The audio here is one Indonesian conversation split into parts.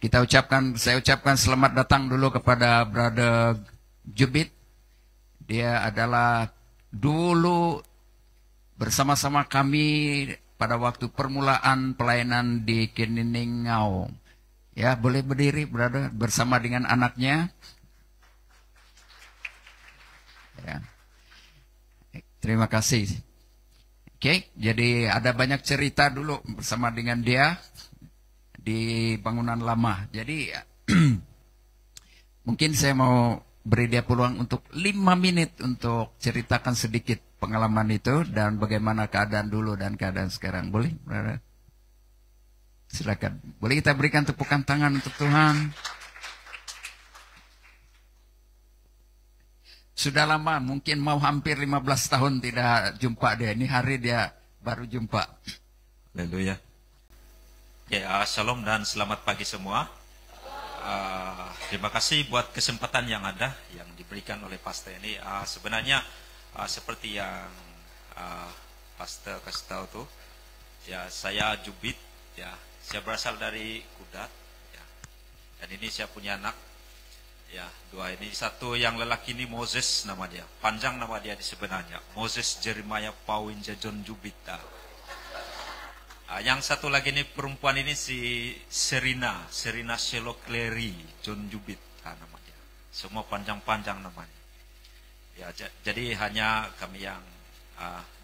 Saya ucapkan selamat datang dulu kepada Brother Jubit. Dia adalah dulu bersama-sama kami pada waktu permulaan pelayanan di Kininingau. Ya, boleh berdiri, Brother, bersama dengan anaknya. Ya. Terima kasih. Oke, jadi ada banyak cerita dulu bersama dengan dia di bangunan lama. Jadi mungkin saya mau beri dia peluang untuk 5 menit untuk ceritakan sedikit pengalaman itu dan bagaimana keadaan dulu dan keadaan sekarang. Boleh, Brother? Silakan. Boleh kita berikan tepukan tangan untuk Tuhan. Sudah lama, mungkin mau hampir 15 tahun tidak jumpa dia. Ini hari dia baru jumpa. Haleluya. Ya, shalom dan selamat pagi semua. Terima kasih buat kesempatan yang ada yang diberikan oleh Pastor ini. Sebenarnya seperti yang Pastor kasih tahu tuh, ya saya Jubit, ya saya berasal dari Kudat, ya. Dan ini saya punya anak, ya 2 ini. Satu yang lelaki ini Moses nama dia, panjang nama dia di sebenarnya Moses Jeremiah Pauwin John Jubit. Yang satu lagi ini perempuan ini si Serina Shelo Clary John Jubit nama dia. Semua panjang-panjang namanya. Ya, jadi hanya kami yang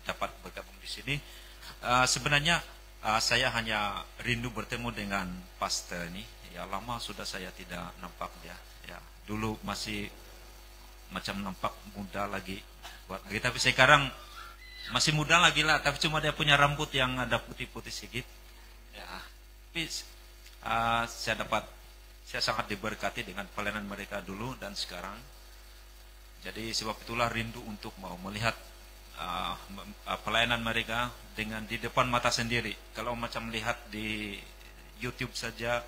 dapat bergabung di sini. Sebenarnya saya hanya rindu bertemu dengan Pastor ini. Ya lama sudah saya tidak nampak dia. Ya dulu masih macam nampak muda lagi buat lagi, tapi sekarang masih muda lagi lah, tapi cuma dia punya rambut yang ada putih-putih sedikit. Ya, tapi saya sangat diberkati dengan pelayanan mereka dulu dan sekarang. Jadi sebab itulah rindu untuk mau melihat pelayanan mereka dengan di depan mata sendiri. Kalau macam lihat di YouTube saja,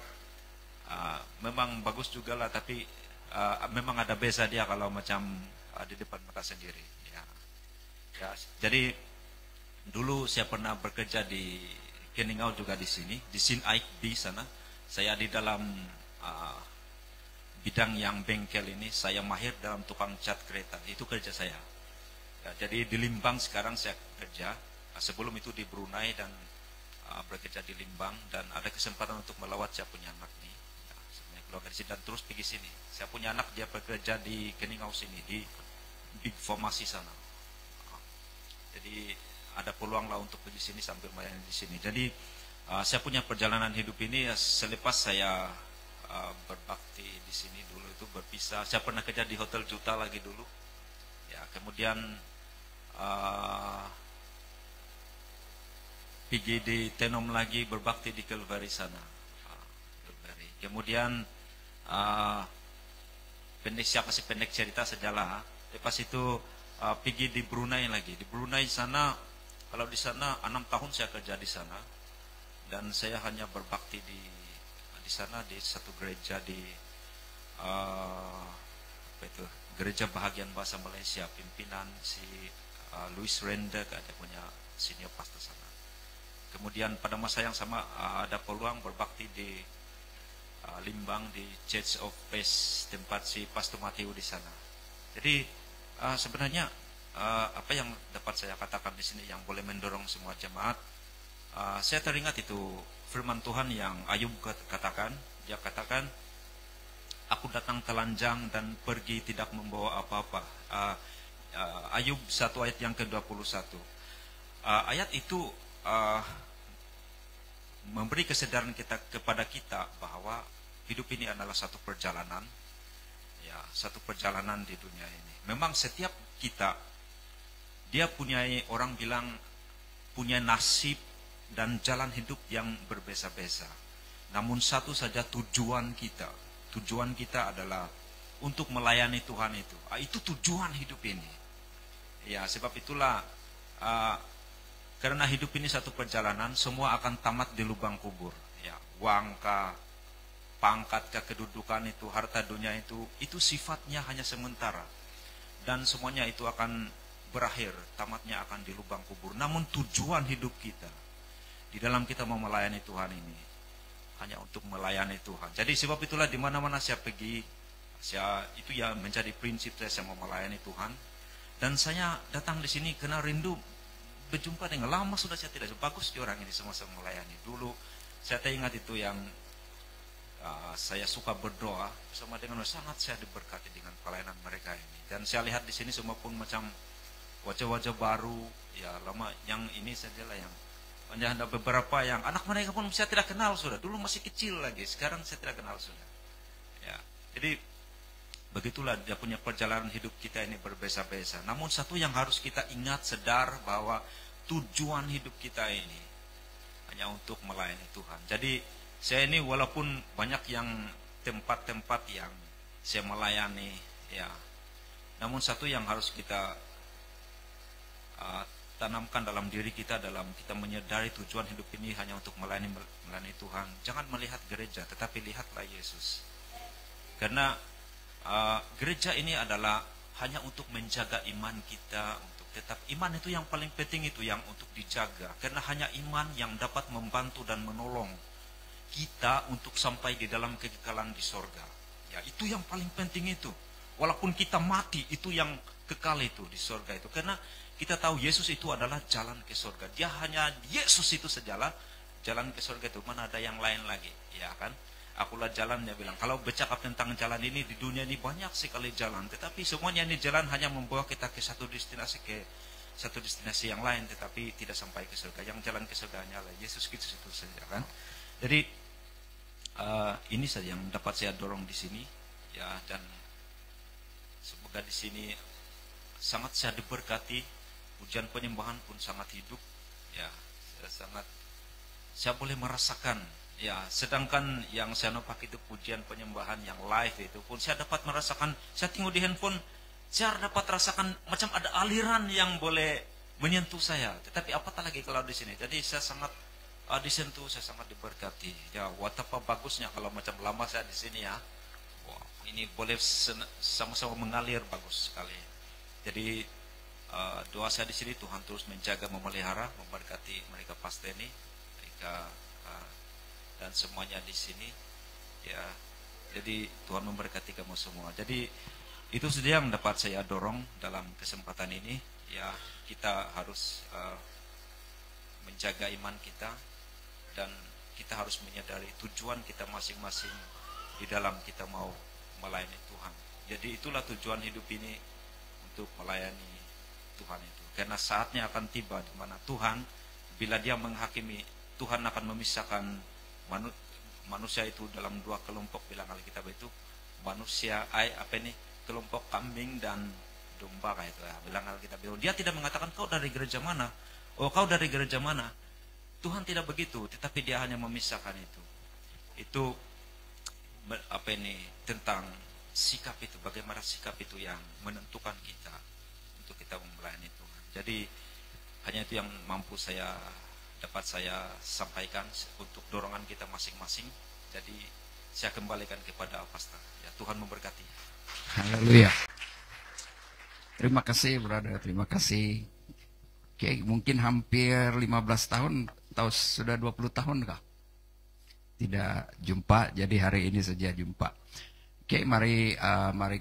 memang bagus juga lah, tapi memang ada beza dia kalau macam di depan mata sendiri. Ya, jadi dulu saya pernah bekerja di Keningau juga di sini, di Sinaik di sana. Saya di dalam bidang yang bengkel ini, saya mahir dalam tukang cat kereta. Itu kerja saya. Ya, jadi di Limbang sekarang saya kerja. Sebelum itu di Brunei dan bekerja di Limbang, dan ada kesempatan untuk melawat saya punya anak nih. Ya, sebenarnya keluar dari sini dan terus pergi sini. Saya punya anak dia bekerja di Keningau sini di Big Formasi sana. Jadi ada peluang lah untuk pergi sini sambil melayani di sini. Jadi saya punya perjalanan hidup ini selepas saya berbakti di sini dulu itu berpisah. Saya pernah kerja di Hotel Juta lagi dulu. Ya, kemudian pergi di Tenom lagi berbakti di Calvary sana. Kemudian siapa sih pendek cerita sejalah. Lepas itu pergi di Brunei lagi. Di Brunei sana, kalau di sana 6 tahun saya kerja di sana, dan saya hanya berbakti di sana di satu gereja di Gereja Bahagian Bahasa Malaysia. Pimpinan si Louis Render, ada punya senior pastor sana. Kemudian pada masa yang sama ada peluang berbakti di Limbang di Church of Peace, tempat si Pastor Matthew di sana. Jadi sebenarnya apa yang dapat saya katakan di sini yang boleh mendorong semua jemaat, saya teringat itu firman Tuhan yang Ayub katakan. Dia katakan, aku datang telanjang dan pergi tidak membawa apa-apa. Ayub 1 ayat yang ke-21. Ayat itu memberi kesadaran kepada kita bahwa hidup ini adalah satu perjalanan. Ya, satu perjalanan di dunia ini. Memang setiap kita, dia punya, orang bilang punya nasib dan jalan hidup yang berbeza-beza. Namun satu saja tujuan kita. Tujuan kita adalah untuk melayani Tuhan itu. Itu tujuan hidup ini. Ya, sebab itulah karena hidup ini satu perjalanan, semua akan tamat di lubang kubur. Ya, uang kah, pangkat kah, kedudukan itu, harta dunia itu sifatnya hanya sementara. Dan semuanya itu akan berakhir, tamatnya akan di lubang kubur. Namun tujuan hidup kita, di dalam kita mau melayani Tuhan ini, hanya untuk melayani Tuhan. Jadi sebab itulah di mana-mana saya pergi, itu yang menjadi prinsip saya mau melayani Tuhan. Dan saya datang di sini karena rindu berjumpa dengan, lama sudah saya tidak bagus di orang ini semua melayani. Dulu saya teringat itu yang saya suka berdoa bersama dengan sangat saya diberkati dengan pelayanan mereka ini. Dan saya lihat di sini semua pun macam wajah-wajah baru, ya lama yang ini sajalah yang ada beberapa yang anak mereka pun saya tidak kenal sudah. Dulu masih kecil lagi, sekarang saya tidak kenal sudah. Ya, jadi begitulah dia punya perjalanan hidup kita ini berbeza-beza. Namun satu yang harus kita ingat, sadar bahwa tujuan hidup kita ini hanya untuk melayani Tuhan. Jadi saya ini walaupun banyak yang tempat-tempat yang saya melayani, ya, namun satu yang harus kita tanamkan dalam diri kita, dalam kita menyadari tujuan hidup ini hanya untuk melayani Tuhan. Jangan melihat gereja, tetapi lihatlah Yesus. Karena gereja ini adalah hanya untuk menjaga iman kita, untuk tetap iman itu yang paling penting, itu yang untuk dijaga. Karena hanya iman yang dapat membantu dan menolong kita untuk sampai di dalam kekekalan di sorga. Ya, itu yang paling penting itu. Walaupun kita mati, itu yang kekal itu di sorga itu. Karena kita tahu Yesus itu adalah jalan ke surga. Dia hanya Yesus itu sajalah jalan ke surga itu. Mana ada yang lain lagi, ya kan? Akulah jalan, dia bilang. Kalau bercakap tentang jalan ini, di dunia ini banyak sekali jalan. Tetapi semuanya ini jalan hanya membawa kita ke satu destinasi yang lain, tetapi tidak sampai ke surga. Yang jalan ke surga hanyalah Yesus Kristus itu saja, kan? Jadi ini saja yang dapat saya dorong di sini, ya. Dan semoga di sini sangat saya diberkati. Pujian penyembahan pun sangat hidup, ya. Saya boleh merasakan, ya. Sedangkan yang saya nampak itu pujian penyembahan yang live itu pun saya dapat merasakan. Saya tengok di handphone, saya dapat rasakan macam ada aliran yang boleh menyentuh saya. Tetapi apatah lagi kalau di sini. Jadi saya sangat disentuh, saya sangat diberkati. Ya, betapa bagusnya kalau macam lama saya di sini, ya. Wow, ini boleh sama-sama mengalir, bagus sekali. Jadi doa saya di sini, Tuhan terus menjaga, memelihara, memberkati mereka pasteni, mereka dan semuanya di sini, ya. Jadi Tuhan memberkati kamu semua. Jadi itu saja yang dapat saya dorong dalam kesempatan ini, ya. Kita harus menjaga iman kita, dan kita harus menyadari tujuan kita masing-masing di dalam kita mau melayani Tuhan. Jadi itulah tujuan hidup ini, untuk melayani Tuhan itu. Karena saatnya akan tiba di mana Tuhan, bila dia menghakimi, Tuhan akan memisahkan manusia itu dalam dua kelompok. Bilang Alkitab itu manusia, kelompok kambing dan domba, kayak itu, ya. Bilang Alkitab itu. Dia tidak mengatakan kau dari gereja mana, oh kau dari gereja mana. Tuhan tidak begitu, tetapi dia hanya memisahkan itu. Itu tentang sikap itu, bagaimana sikap itu yang menentukan kita untuk kita melayani Tuhan. Jadi hanya itu yang dapat saya sampaikan untuk dorongan kita masing-masing. Jadi saya kembalikan kepada pastor. Ya, Tuhan memberkati. Haleluya. Terima kasih, brother. Terima kasih. Oke, mungkin hampir 15 tahun atau sudah 20 tahun kah? Tidak jumpa, jadi hari ini saja jumpa. Oke, mari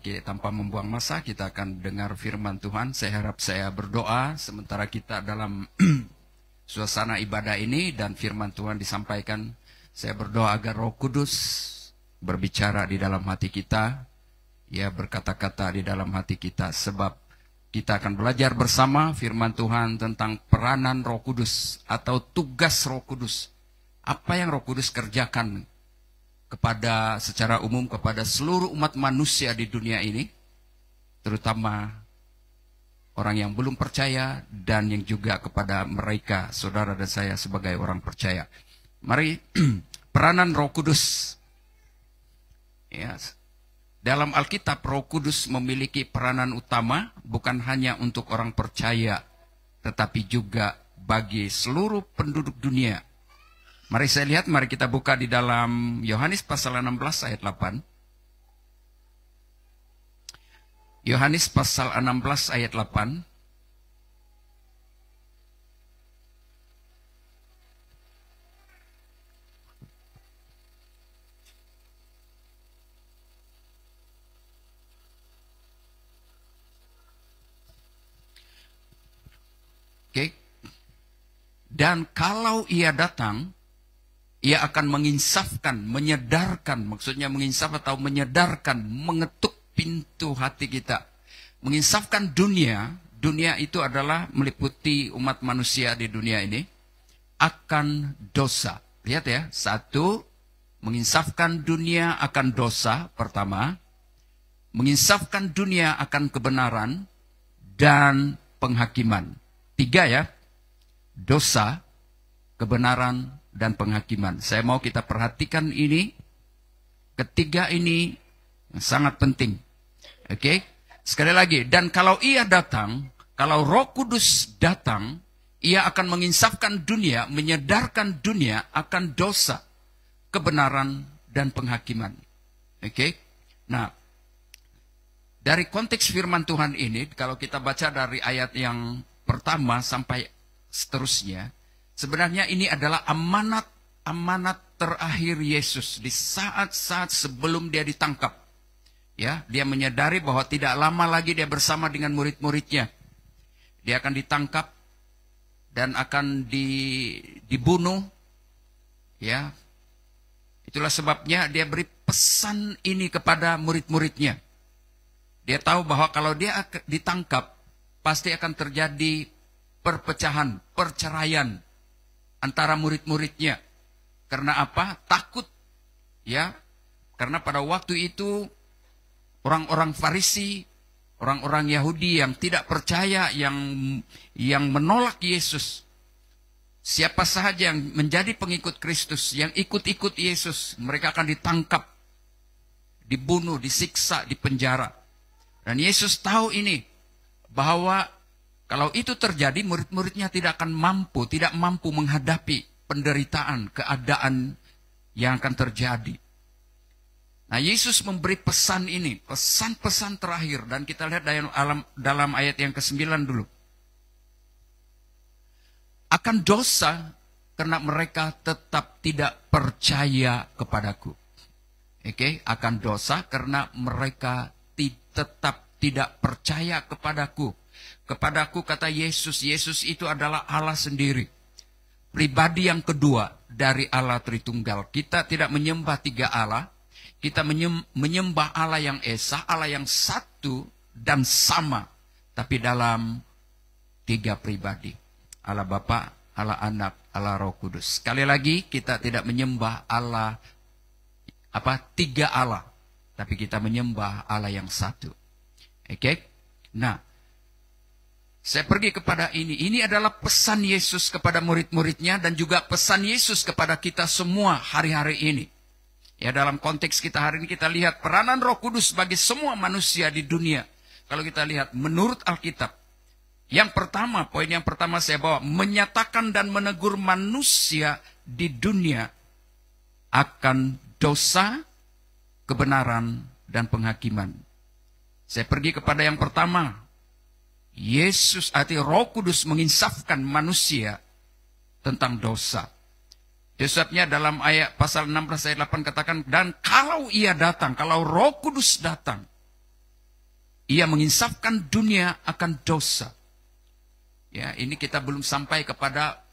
kita tanpa membuang masa, kita akan dengar firman Tuhan. Saya harap saya berdoa sementara kita dalam suasana ibadah ini dan firman Tuhan disampaikan. Saya berdoa agar Roh Kudus berbicara di dalam hati kita, ya, berkata-kata di dalam hati kita, sebab kita akan belajar bersama firman Tuhan tentang peranan Roh Kudus atau tugas Roh Kudus. Apa yang Roh Kudus kerjakan secara umum kepada seluruh umat manusia di dunia ini, terutama orang yang belum percaya dan yang juga kepada mereka, saudara dan saya sebagai orang percaya. Mari, peranan Roh Kudus. Ya, dalam Alkitab, Roh Kudus memiliki peranan utama bukan hanya untuk orang percaya, tetapi juga bagi seluruh penduduk dunia. Mari kita buka di dalam Yohanes pasal 16 ayat 8. Yohanes pasal 16 ayat 8. Dan kalau ia datang, ia akan menginsafkan, menyedarkan, maksudnya menginsaf atau menyedarkan, mengetuk pintu hati kita. Menginsafkan dunia, dunia itu adalah meliputi umat manusia di dunia ini, akan dosa. Lihat ya, satu, menginsafkan dunia akan dosa, pertama. Menginsafkan dunia akan kebenaran, dan penghakiman. Tiga ya, dosa, kebenaran, dan penghakiman. Saya mau kita perhatikan ini. Ketiga ini sangat penting. Oke? Sekali lagi, dan kalau ia datang, kalau Roh Kudus datang, ia akan menginsafkan dunia, menyedarkan dunia akan dosa, kebenaran, dan penghakiman. Oke? Nah, dari konteks firman Tuhan ini, kalau kita baca dari ayat yang pertama sampai seterusnya, sebenarnya ini adalah amanat terakhir Yesus di saat-saat sebelum dia ditangkap. Ya, dia menyadari bahwa tidak lama lagi dia bersama dengan murid-muridnya. Dia akan ditangkap dan akan dibunuh. Ya, itulah sebabnya dia beri pesan ini kepada murid-muridnya. Dia tahu bahwa kalau dia ditangkap, pasti akan terjadi perpecahan, perceraian antara murid-muridnya. Karena apa? Takut. Ya, karena pada waktu itu orang-orang Farisi, orang-orang Yahudi yang tidak percaya, yang menolak Yesus. Siapa saja yang menjadi pengikut Kristus, yang ikut-ikut Yesus, mereka akan ditangkap, dibunuh, disiksa, dipenjara. Dan Yesus tahu ini, bahwa kalau itu terjadi, murid-muridnya tidak mampu menghadapi penderitaan, keadaan yang akan terjadi. Nah, Yesus memberi pesan ini, pesan-pesan terakhir, dan kita lihat dalam ayat yang ke-9 dulu. Akan dosa karena mereka tetap tidak percaya kepadaku. Oke, akan dosa karena mereka tetap tidak percaya kepadaku. Kepadaku kata Yesus, Yesus itu adalah Allah sendiri. Pribadi yang kedua dari Allah Tritunggal. Kita tidak menyembah tiga Allah. Kita menyembah Allah yang esa, Allah yang satu dan sama. Tapi dalam tiga pribadi. Allah Bapa, Allah Anak, Allah Roh Kudus. Sekali lagi, kita tidak menyembah Allah, tiga Allah. Tapi kita menyembah Allah yang satu. Oke? Nah, saya pergi kepada ini. Ini adalah pesan Yesus kepada murid-muridnya dan juga pesan Yesus kepada kita semua hari-hari ini. Ya, dalam konteks kita hari ini kita lihat peranan Roh Kudus bagi semua manusia di dunia. Kalau kita lihat menurut Alkitab, yang pertama, poin yang pertama saya bawa, menyatakan dan menegur manusia di dunia akan dosa, kebenaran, dan penghakiman. Saya pergi kepada yang pertama. Yesus, Roh Kudus menginsafkan manusia tentang dosa. Sebabnya dalam ayat pasal 16 ayat 8 katakan, dan kalau ia datang, kalau Roh Kudus datang, ia menginsafkan dunia akan dosa. Ya, ini kita belum sampai kepada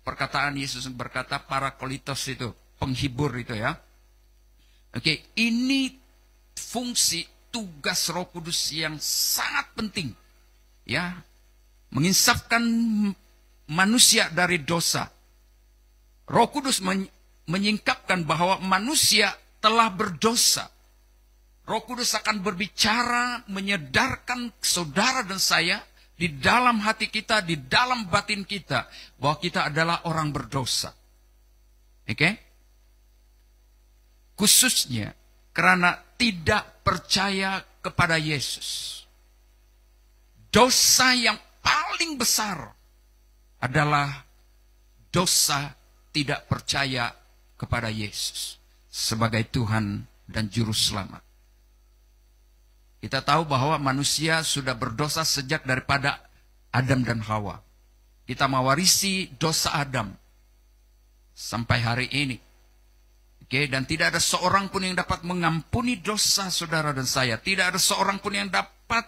perkataan Yesus yang berkata parakletos itu, penghibur itu ya. Oke, ini fungsi tugas Roh Kudus yang sangat penting. Ya, menginsafkan manusia dari dosa. Roh Kudus menyingkapkan bahwa manusia telah berdosa. Roh Kudus akan berbicara, menyedarkan saudara dan saya di dalam hati kita, di dalam batin kita, bahwa kita adalah orang berdosa. Oke? Khususnya karena tidak percaya kepada Yesus. Dosa yang paling besar adalah dosa tidak percaya kepada Yesus sebagai Tuhan dan Juru Selamat. Kita tahu bahwa manusia sudah berdosa sejak daripada Adam dan Hawa. Kita mewarisi dosa Adam sampai hari ini. Oke, dan tidak ada seorang pun yang dapat mengampuni dosa saudara dan saya. Tidak ada seorang pun yang dapat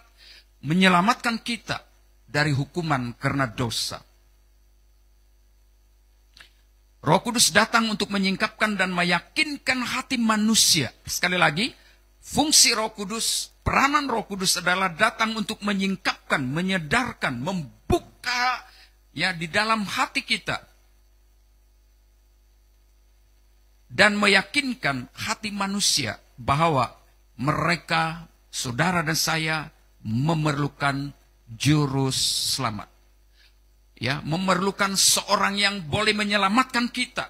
menyelamatkan kita dari hukuman karena dosa. Roh Kudus datang untuk menyingkapkan dan meyakinkan hati manusia. Sekali lagi, fungsi Roh Kudus, peranan Roh Kudus adalah datang untuk menyingkapkan, menyedarkan, membuka ya di dalam hati kita. Dan meyakinkan hati manusia bahwa mereka, saudara dan saya, memerlukan juru selamat. Ya, memerlukan seorang yang boleh menyelamatkan kita.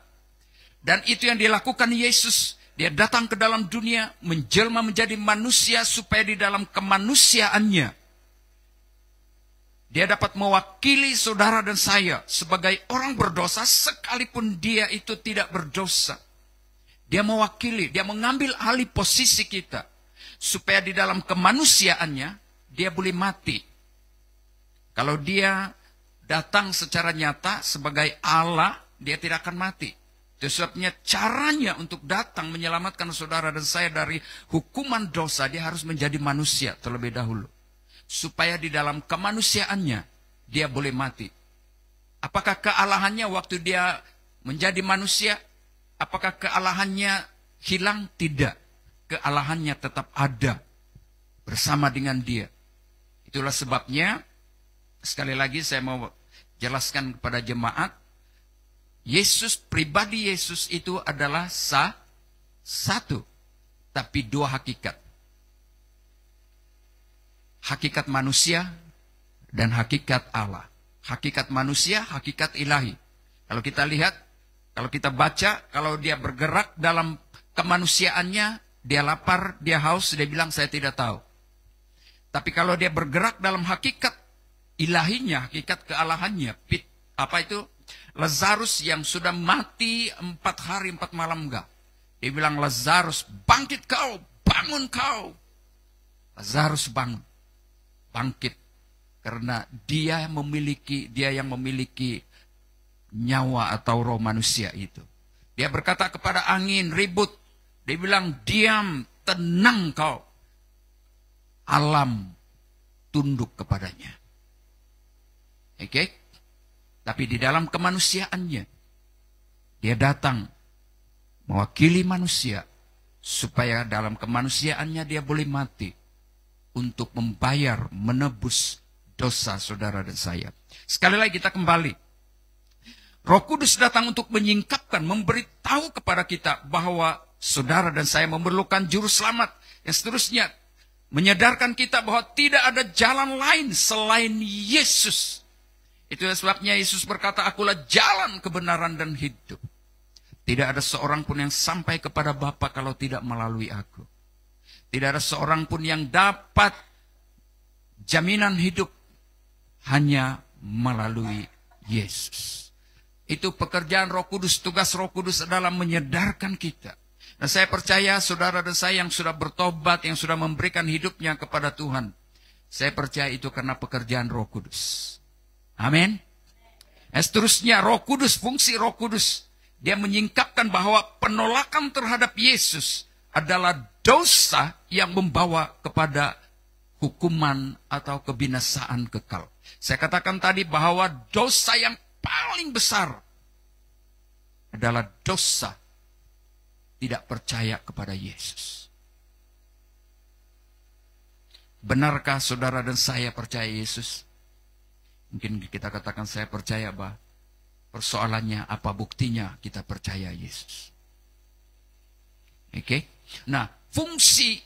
Dan itu yang dilakukan Yesus. Dia datang ke dalam dunia, menjelma menjadi manusia supaya di dalam kemanusiaannya dia dapat mewakili saudara dan saya sebagai orang berdosa sekalipun dia itu tidak berdosa. Dia mewakili, dia mengambil alih posisi kita supaya di dalam kemanusiaannya dia boleh mati. Kalau dia datang secara nyata sebagai Allah, dia tidak akan mati. Itu sebabnya caranya untuk datang menyelamatkan saudara dan saya dari hukuman dosa, dia harus menjadi manusia terlebih dahulu. Supaya di dalam kemanusiaannya, dia boleh mati. Apakah kealahannya waktu dia menjadi manusia? Apakah kealahannya hilang? Tidak. Kealahannya tetap ada bersama dengan dia. Itulah sebabnya, sekali lagi saya mau jelaskan kepada jemaat, Yesus, pribadi Yesus itu adalah satu, tapi dua hakikat. Hakikat manusia dan hakikat Allah. Hakikat manusia, hakikat ilahi. Kalau kita lihat, kalau kita baca, kalau dia bergerak dalam kemanusiaannya, dia lapar, dia haus, dia bilang saya tidak tahu. Tapi kalau dia bergerak dalam hakikat ilahinya, hakikat kealahannya, apa itu? Lazarus yang sudah mati 4 hari 4 malam enggak. Dia bilang, Lazarus bangkit kau, bangun kau. Lazarus bangun, bangkit. Karena dia yang memiliki nyawa atau roh manusia itu. Dia berkata kepada angin, ribut. Dia bilang, diam, tenang kau. Alam tunduk kepadanya. Oke? Tapi di dalam kemanusiaannya, dia datang mewakili manusia, supaya dalam kemanusiaannya dia boleh mati untuk membayar, menebus dosa saudara dan saya. Sekali lagi kita kembali. Roh Kudus datang untuk menyingkapkan, memberitahu kepada kita bahwa saudara dan saya memerlukan juru selamat. Yang seterusnya, menyadarkan kita bahwa tidak ada jalan lain selain Yesus. Itu sebabnya Yesus berkata, akulah jalan, kebenaran, dan hidup. Tidak ada seorang pun yang sampai kepada Bapa kalau tidak melalui aku. Tidak ada seorang pun yang dapat jaminan hidup hanya melalui Yesus. Itu pekerjaan Roh Kudus, tugas Roh Kudus adalah menyadarkan kita. Dan saya percaya saudara dan saya yang sudah bertobat, yang sudah memberikan hidupnya kepada Tuhan, saya percaya itu karena pekerjaan Roh Kudus. Amin. Seterusnya Roh Kudus, fungsi Roh Kudus, dia menyingkapkan bahwa penolakan terhadap Yesus adalah dosa yang membawa kepada hukuman atau kebinasaan kekal. Saya katakan tadi bahwa dosa yang paling besar adalah dosa tidak percaya kepada Yesus. Benarkah saudara dan saya percaya Yesus? Mungkin kita katakan saya percaya, bah. Persoalannya apa buktinya kita percaya Yesus? Oke? Nah, fungsi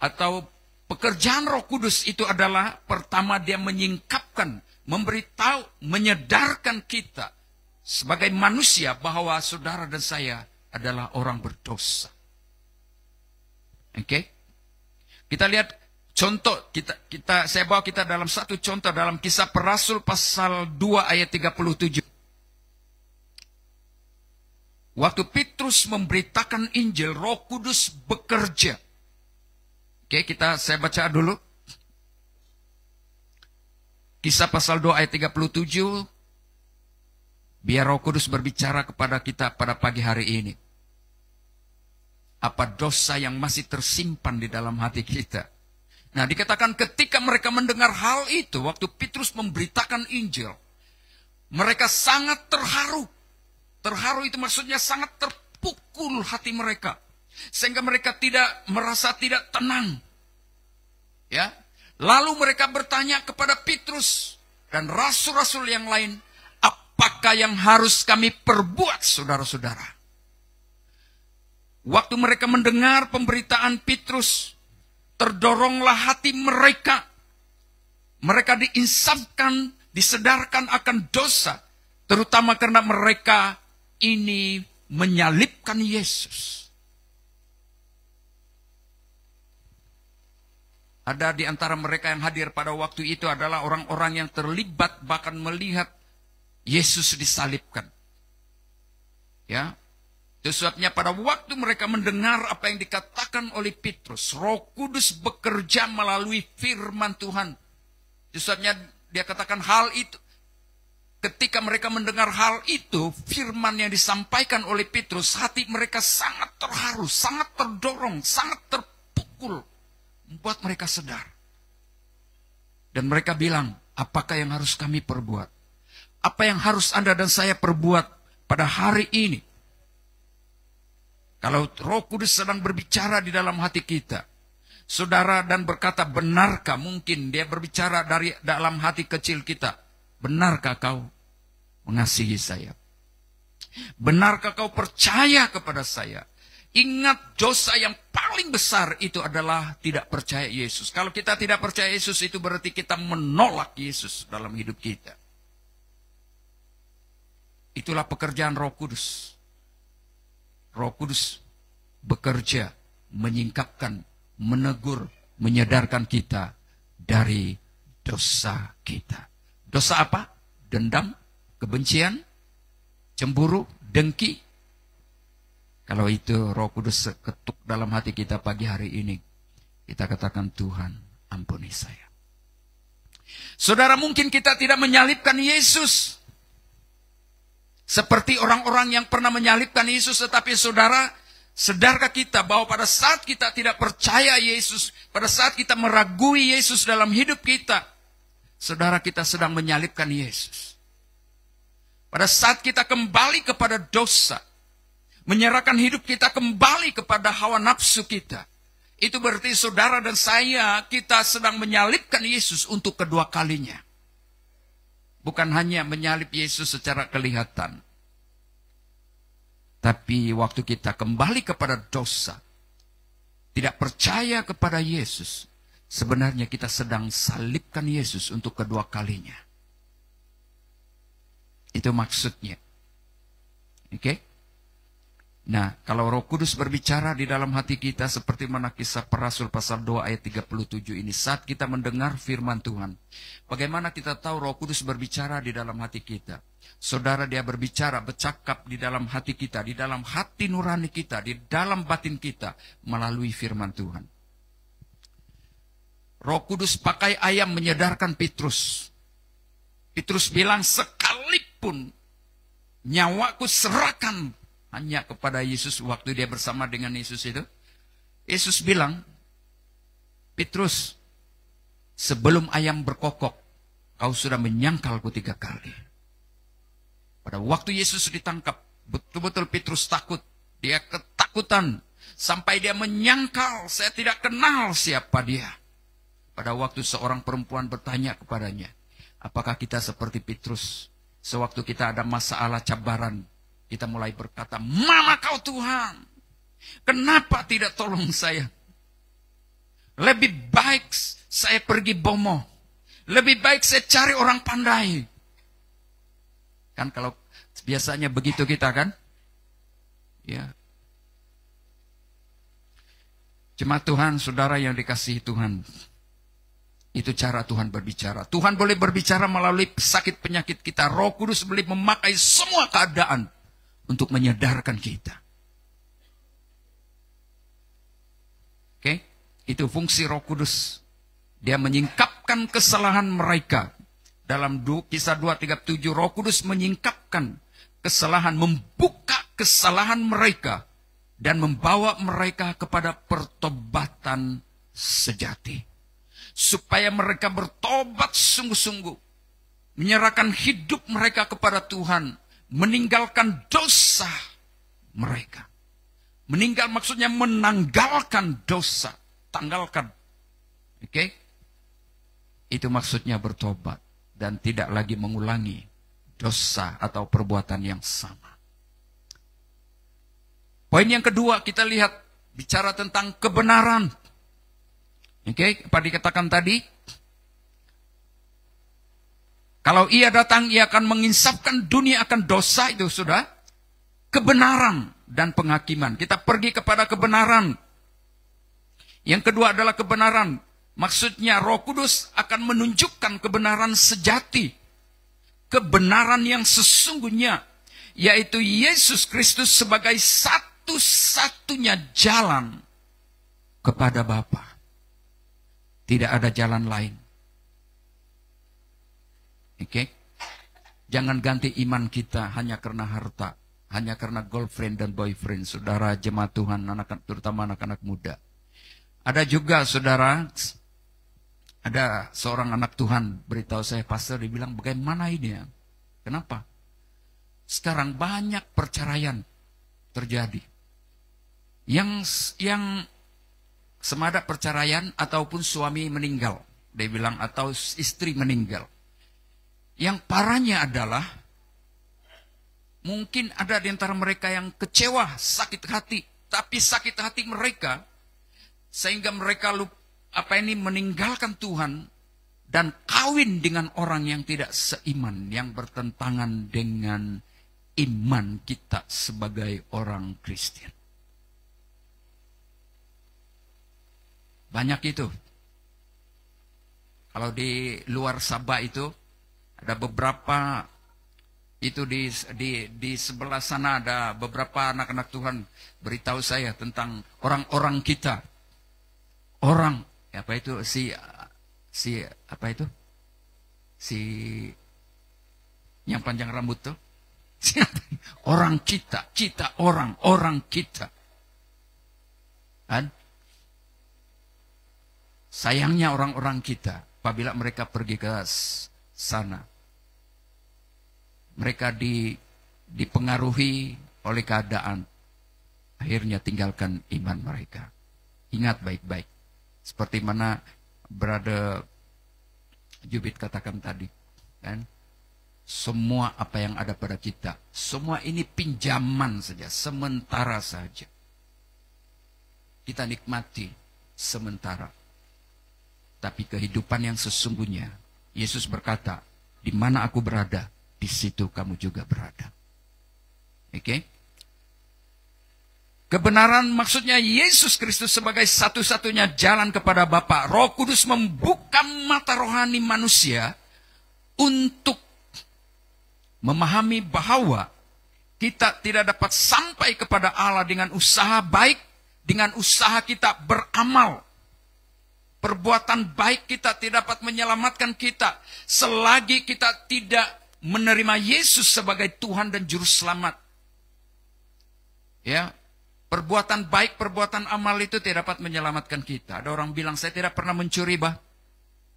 atau pekerjaan Roh Kudus itu adalah pertama dia menyingkapkan, memberitahu, menyadarkan kita sebagai manusia bahwa saudara dan saya adalah orang berdosa. Oke? Kita lihat contoh, saya bawa kita dalam satu contoh dalam Kisah Para Rasul pasal 2 ayat 37. Waktu Petrus memberitakan Injil, Roh Kudus bekerja. Oke, saya baca dulu. Kisah pasal 2 ayat 37. Biar Roh Kudus berbicara kepada kita pada pagi hari ini. Apa dosa yang masih tersimpan di dalam hati kita? Nah, dikatakan ketika mereka mendengar hal itu, waktu Petrus memberitakan Injil, mereka sangat terharu. Terharu itu maksudnya sangat terpukul hati mereka. Sehingga mereka merasa tidak tenang. Ya. Lalu mereka bertanya kepada Petrus dan rasul-rasul yang lain, apakah yang harus kami perbuat, saudara-saudara? Waktu mereka mendengar pemberitaan Petrus, terdoronglah hati mereka. Mereka diinsafkan, disedarkan akan dosa. Terutama karena mereka ini menyalibkan Yesus. Ada di antara mereka yang hadir pada waktu itu adalah orang-orang yang terlibat bahkan melihat Yesus disalibkan. Ya. Itu sebabnya pada waktu mereka mendengar apa yang dikatakan oleh Petrus, Roh Kudus bekerja melalui firman Tuhan. Itu sebabnya dia katakan hal itu. Ketika mereka mendengar hal itu, firman yang disampaikan oleh Petrus, hati mereka sangat terharu, sangat terdorong, sangat terpukul. Membuat mereka sedar. Dan mereka bilang, apakah yang harus kami perbuat? Apa yang harus Anda dan saya perbuat pada hari ini? Kalau Roh Kudus sedang berbicara di dalam hati kita, saudara, dan berkata, benarkah? Mungkin dia berbicara dari dalam hati kecil kita. Benarkah kau mengasihi saya? Benarkah kau percaya kepada saya? Ingat, dosa yang paling besar itu adalah tidak percaya Yesus. Kalau kita tidak percaya Yesus, itu berarti kita menolak Yesus dalam hidup kita. Itulah pekerjaan Roh Kudus. Roh Kudus bekerja, menyingkapkan, menegur, menyadarkan kita dari dosa kita. Dosa apa? Dendam, kebencian, cemburu, dengki. Kalau itu Roh Kudus ketuk dalam hati kita pagi hari ini, kita katakan, Tuhan, ampuni saya. Saudara, mungkin kita tidak menyalibkan Yesus seperti orang-orang yang pernah menyalibkan Yesus, tetapi saudara, sadarkah kita bahwa pada saat kita tidak percaya Yesus, pada saat kita meragui Yesus dalam hidup kita, saudara, kita sedang menyalibkan Yesus. Pada saat kita kembali kepada dosa, menyerahkan hidup kita kembali kepada hawa nafsu kita, itu berarti saudara dan saya, kita sedang menyalibkan Yesus untuk kedua kalinya. Bukan hanya menyalib Yesus secara kelihatan, tapi waktu kita kembali kepada dosa, tidak percaya kepada Yesus, sebenarnya kita sedang salibkan Yesus untuk kedua kalinya. Itu maksudnya. Oke? Nah, kalau Roh Kudus berbicara di dalam hati kita seperti mana Kisah Para Rasul pasal 2 ayat 37 ini, saat kita mendengar firman Tuhan, bagaimana kita tahu Roh Kudus berbicara di dalam hati kita? Saudara, dia berbicara, bercakap di dalam hati kita, di dalam hati nurani kita, di dalam batin kita melalui firman Tuhan. Roh Kudus pakai ayam menyadarkan Petrus. Petrus bilang, sekalipun nyawaku serahkan hanya kepada Yesus. Waktu dia bersama dengan Yesus itu, Yesus bilang, Petrus, sebelum ayam berkokok, kau sudah menyangkalku 3 kali. Pada waktu Yesus ditangkap, betul-betul Petrus takut. Dia ketakutan. Sampai dia menyangkal, saya tidak kenal siapa dia. Pada waktu seorang perempuan bertanya kepadanya, apakah kita seperti Petrus? Sewaktu kita ada masalah cabaran, kita mulai berkata, mana kau Tuhan? Kenapa tidak tolong saya? Lebih baik saya pergi bomoh. Lebih baik saya cari orang pandai. Kan kalau biasanya begitu kita kan? Ya. Jemaat Tuhan, saudara yang dikasihi Tuhan. Itu cara Tuhan berbicara. Tuhan boleh berbicara melalui sakit penyakit kita. Roh Kudus boleh memakai semua keadaan untuk menyadarkan kita. Oke? Itu fungsi Roh Kudus. Dia menyingkapkan kesalahan mereka. Dalam Kisah 2:37, Roh Kudus menyingkapkan kesalahan, membuka kesalahan mereka dan membawa mereka kepada pertobatan sejati. Supaya mereka bertobat sungguh-sungguh, menyerahkan hidup mereka kepada Tuhan, meninggalkan dosa mereka. Meninggal maksudnya menanggalkan dosa. Tanggalkan. Oke? Itu maksudnya bertobat. Dan tidak lagi mengulangi dosa atau perbuatan yang sama. Poin yang kedua kita lihat. Bicara tentang kebenaran. Oke? Apa dikatakan tadi? Kalau ia datang, ia akan menginsafkan dunia akan dosa, itu sudah kebenaran dan penghakiman. Kita pergi kepada kebenaran. Yang kedua adalah kebenaran. Maksudnya Roh Kudus akan menunjukkan kebenaran sejati. Kebenaran yang sesungguhnya. Yaitu Yesus Kristus sebagai satu-satunya jalan kepada Bapa. Tidak ada jalan lain. Oke? Jangan ganti iman kita hanya karena harta. Hanya karena girlfriend dan boyfriend. Saudara jemaat Tuhan, terutama anak-anak muda. Ada juga saudara, ada seorang anak Tuhan beritahu saya, pastor, dibilang bagaimana ini ya? Kenapa? Sekarang banyak perceraian terjadi. Yang semada perceraian ataupun suami meninggal. Dia bilang atau istri meninggal. Yang parahnya adalah mungkin ada di antara mereka yang kecewa, sakit hati. Tapi sakit hati mereka sehingga mereka meninggalkan Tuhan dan kawin dengan orang yang tidak seiman, yang bertentangan dengan iman kita sebagai orang Kristen. Banyak itu. Kalau di luar Sabah itu ada beberapa, itu di sebelah sana ada beberapa anak-anak Tuhan beritahu saya tentang orang-orang kita. Orang, apa itu, si yang panjang rambut tuh. Orang kita, orang kita. Kan? Sayangnya orang-orang kita, apabila mereka pergi ke sana, mereka dipengaruhi oleh keadaan, akhirnya tinggalkan iman mereka. Ingat baik-baik, seperti mana Brother Jubit katakan tadi, kan? Semua apa yang ada pada kita, semua ini pinjaman saja, sementara saja. Kita nikmati sementara. Tapi kehidupan yang sesungguhnya, Yesus berkata, di mana aku berada, di situ kamu juga berada. Oke? Kebenaran maksudnya Yesus Kristus sebagai satu-satunya jalan kepada Bapa. Roh Kudus membuka mata rohani manusia untuk memahami bahwa kita tidak dapat sampai kepada Allah dengan usaha baik, dengan usaha kita beramal. Perbuatan baik kita tidak dapat menyelamatkan kita selagi kita tidak menerima Yesus sebagai Tuhan dan Juru Selamat. Ya, perbuatan baik, perbuatan amal itu tidak dapat menyelamatkan kita. Ada orang bilang, saya tidak pernah mencuri, bah.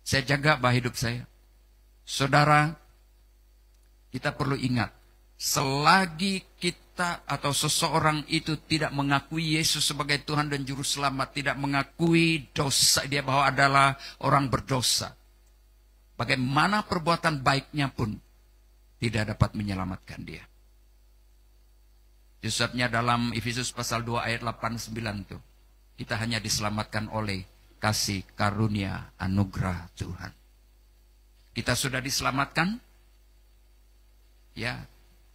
Saya jaga hidup saya. Saudara, kita perlu ingat, selagi kita atau seseorang itu tidak mengakui Yesus sebagai Tuhan dan Juru Selamat, tidak mengakui dosa dia bahwa adalah orang berdosa, bagaimana perbuatan baiknya pun tidak dapat menyelamatkan dia. Sebabnya dalam Efesus pasal 2 ayat 8-9 itu, kita hanya diselamatkan oleh kasih karunia anugerah Tuhan. Kita sudah diselamatkan, ya,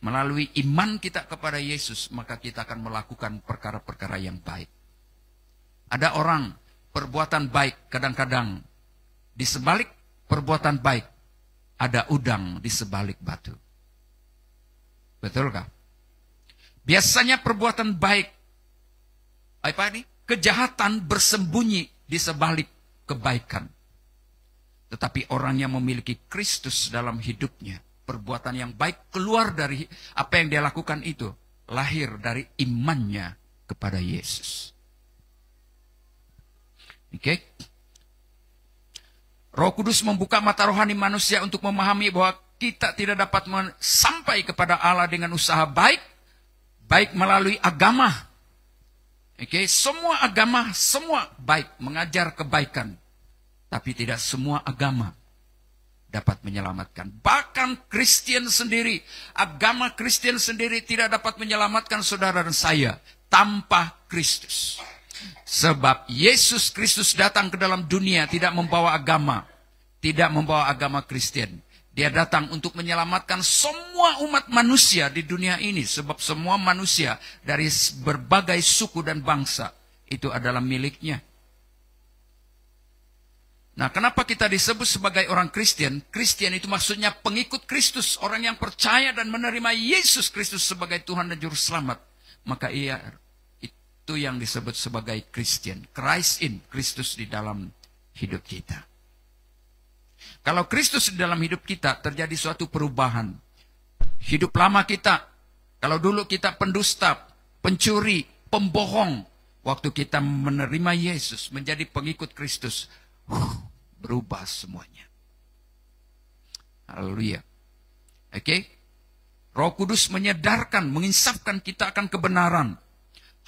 melalui iman kita kepada Yesus, maka kita akan melakukan perkara-perkara yang baik. Ada orang perbuatan baik, kadang-kadang di sebalik perbuatan baik ada udang di sebalik batu. Betulkah? Biasanya perbuatan baik, apa ini? Kejahatan bersembunyi di sebalik kebaikan. Tetapi orang yang memiliki Kristus dalam hidupnya, perbuatan yang baik keluar dari apa yang dia lakukan itu, lahir dari imannya kepada Yesus. Oke? Roh Kudus membuka mata rohani manusia untuk memahami bahwa kita tidak dapat sampai kepada Allah dengan usaha baik melalui agama. Oke, semua agama, semua baik, mengajar kebaikan. Tapi tidak semua agama dapat menyelamatkan. Bahkan Kristen sendiri, agama Kristen sendiri tidak dapat menyelamatkan saudara dan saya tanpa Kristus. Sebab Yesus Kristus datang ke dalam dunia tidak membawa agama, tidak membawa agama Kristen. Dia datang untuk menyelamatkan semua umat manusia di dunia ini. Sebab semua manusia dari berbagai suku dan bangsa itu adalah miliknya. Nah, kenapa kita disebut sebagai orang Kristen? Kristen itu maksudnya pengikut Kristus. Orang yang percaya dan menerima Yesus Kristus sebagai Tuhan dan Juru Selamat. Maka itu yang disebut sebagai Kristen. Christ in, Kristus di dalam hidup kita. Kalau Kristus di dalam hidup kita, terjadi suatu perubahan. Hidup lama kita, kalau dulu kita pendusta, pencuri, pembohong, waktu kita menerima Yesus, menjadi pengikut Kristus, berubah semuanya. Haleluya. Oke? Roh Kudus menyadarkan, menginsafkan kita akan kebenaran.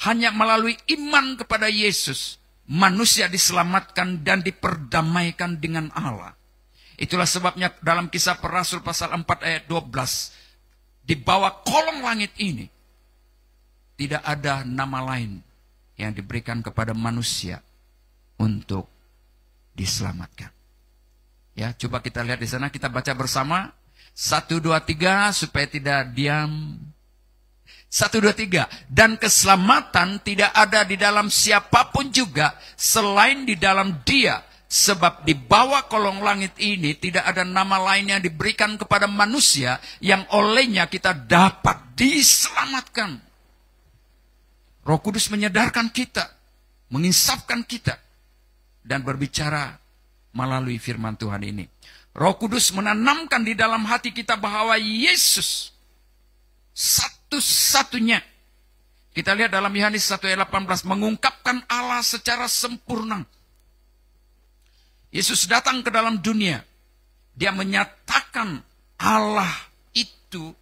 Hanya melalui iman kepada Yesus, manusia diselamatkan dan diperdamaikan dengan Allah. Itulah sebabnya dalam Kisah Para Rasul pasal 4 ayat 12. Di bawah kolong langit ini, tidak ada nama lain yang diberikan kepada manusia untuk diselamatkan. Ya, coba kita lihat di sana, kita baca bersama. 1, 2, 3, supaya tidak diam. 1, 2, 3. Dan keselamatan tidak ada di dalam siapapun juga, selain di dalam Dia. Sebab di bawah kolong langit ini tidak ada nama lain yang diberikan kepada manusia yang olehnya kita dapat diselamatkan. Roh Kudus menyadarkan kita, menginsafkan kita, dan berbicara melalui firman Tuhan ini. Roh Kudus menanamkan di dalam hati kita bahwa Yesus satu-satunya. Kita lihat dalam Yohanes 1 ayat 18, mengungkapkan Allah secara sempurna. Yesus datang ke dalam dunia. Dia menyatakan Allah itu,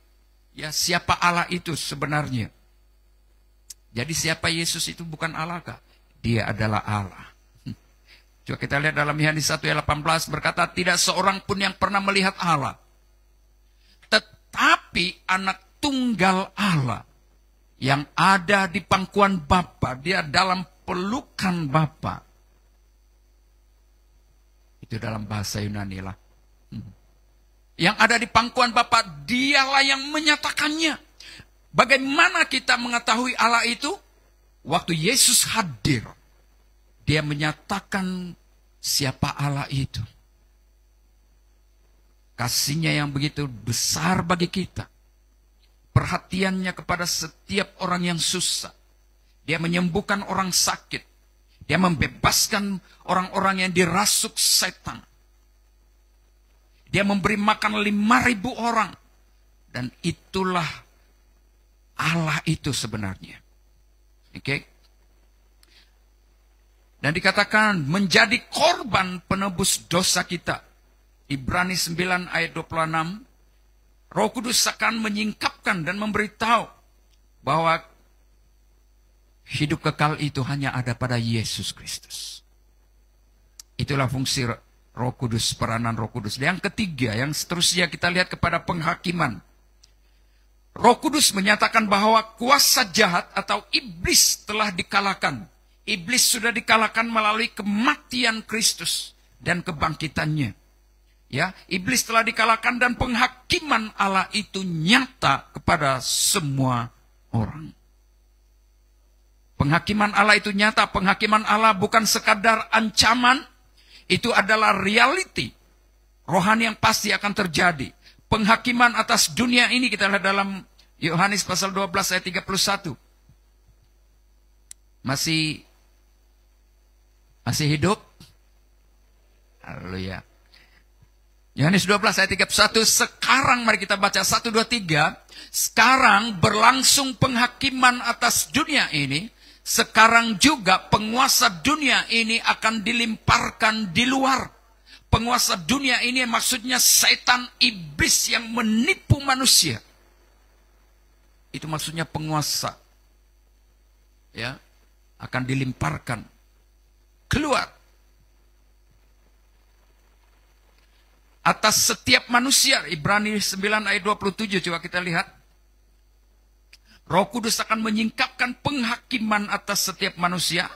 ya siapa Allah itu sebenarnya. Jadi siapa Yesus itu bukan Allah kah? Dia adalah Allah. Coba kita lihat dalam Yohanes 1 ayat 18 berkata, tidak seorang pun yang pernah melihat Allah. Tetapi anak tunggal Allah yang ada di pangkuan Bapa, dia dalam pelukan Bapa. Itu dalam bahasa Yunani lah. Yang ada di pangkuan Bapa, dialah yang menyatakannya. Bagaimana kita mengetahui Allah itu? Waktu Yesus hadir, dia menyatakan siapa Allah itu. Kasihnya yang begitu besar bagi kita. Perhatiannya kepada setiap orang yang susah. Dia menyembuhkan orang sakit. Dia membebaskan orang-orang yang dirasuk setan. Dia memberi makan 5.000 orang. Dan itulah Allah itu sebenarnya. Oke? Dan dikatakan menjadi korban penebus dosa kita. Ibrani 9 ayat 26. Roh Kudus akan menyingkapkan dan memberitahu bahwa hidup kekal itu hanya ada pada Yesus Kristus. Itulah fungsi Roh Kudus, peranan Roh Kudus. Yang ketiga, yang seterusnya kita lihat kepada penghakiman. Roh Kudus menyatakan bahwa kuasa jahat atau iblis telah dikalahkan. Iblis sudah dikalahkan melalui kematian Kristus dan kebangkitannya. Ya, iblis telah dikalahkan dan penghakiman Allah itu nyata kepada semua orang. Penghakiman Allah itu nyata. Penghakiman Allah bukan sekadar ancaman. Itu adalah reality. Rohani yang pasti akan terjadi. Penghakiman atas dunia ini kita lihat dalam Yohanes pasal 12 ayat 31. Masih hidup? Haleluya. Yohanes 12 ayat 31. Sekarang mari kita baca 1, 2, 3. Sekarang berlangsung penghakiman atas dunia ini. Sekarang juga penguasa dunia ini akan dilimparkan di luar. Penguasa dunia ini maksudnya setan iblis yang menipu manusia. Itu maksudnya penguasa. Ya, akan dilimparkan keluar atas setiap manusia. Ibrani 9 ayat 27, coba kita lihat. Roh Kudus akan menyingkapkan penghakiman atas setiap manusia.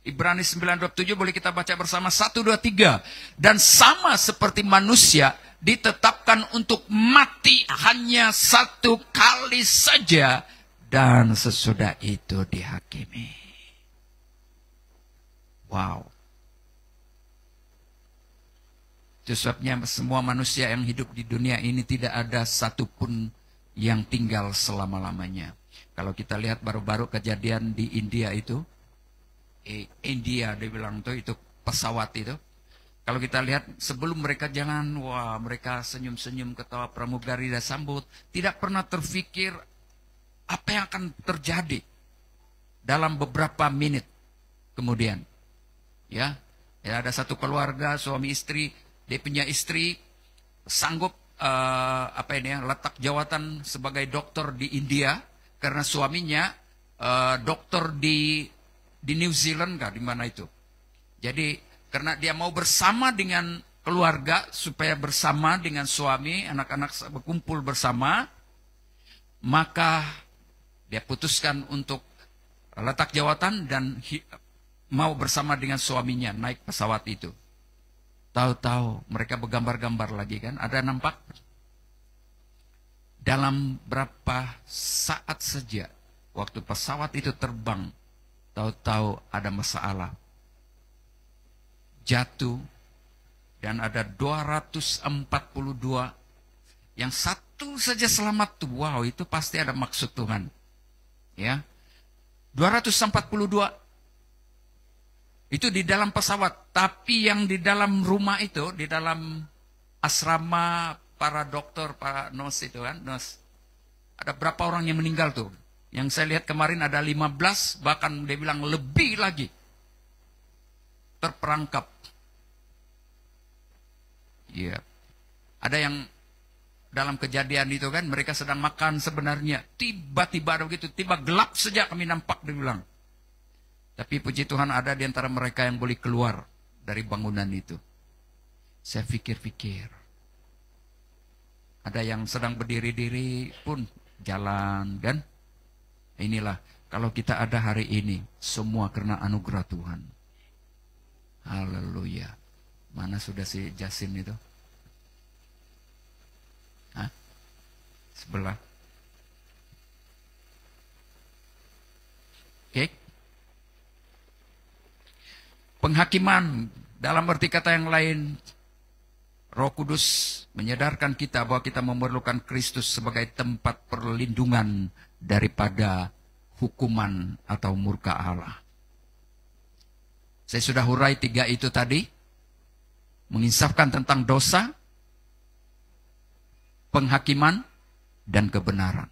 Ibrani 9:27 boleh kita baca bersama. 1, 2, 3. Dan sama seperti manusia ditetapkan untuk mati hanya satu kali saja. Dan sesudah itu dihakimi. Wow. Itu sebabnya semua manusia yang hidup di dunia ini tidak ada satupun yang tinggal selama-lamanya. Kalau kita lihat baru-baru kejadian di India itu. India dia bilang itu pesawat itu. Kalau kita lihat sebelum mereka mereka senyum-senyum ketawa pramugari dan sambut. Tidak pernah terfikir apa yang akan terjadi dalam beberapa menit kemudian. Ya ada satu keluarga suami istri, dia punya istri sanggup letak jawatan sebagai dokter di India karena suaminya dokter di New Zealand di mana itu. Jadi karena dia mau bersama dengan keluarga supaya bersama dengan suami, anak-anak berkumpul bersama, maka dia putuskan untuk letak jawatan dan mau bersama dengan suaminya naik pesawat itu. Tahu-tahu mereka bergambar-gambar lagi kan, ada nampak? Dalam berapa saat saja waktu pesawat itu terbang, tahu-tahu ada masalah. Jatuh dan ada 242. Yang satu saja selamat tuh. Wow, itu pasti ada maksud Tuhan. Ya. 242 itu di dalam pesawat, tapi yang di dalam rumah itu, di dalam asrama para dokter, para nurse itu kan, nurse. Ada berapa orang yang meninggal tuh? Yang saya lihat kemarin ada 15, bahkan dia bilang lebih lagi. Terperangkap. Iya. Ada yang dalam kejadian itu kan, mereka sedang makan sebenarnya. Tiba-tiba ada begitu, tiba gelap saja kami nampak, dia bilang. Tapi puji Tuhan ada di antara mereka yang boleh keluar dari bangunan itu. Saya pikir-pikir. Ada yang sedang berdiri-diri pun jalan kan. Inilah, kalau kita ada hari ini, semua karena anugerah Tuhan. Haleluya. Mana sudah si Jasin itu? Hah? Sebelah. Oke. Penghakiman, dalam arti kata yang lain, Roh Kudus menyadarkan kita bahwa kita memerlukan Kristus sebagai tempat perlindungan daripada hukuman atau murka Allah. Saya sudah hurai 3 itu tadi. Menginsafkan tentang dosa, penghakiman, dan kebenaran.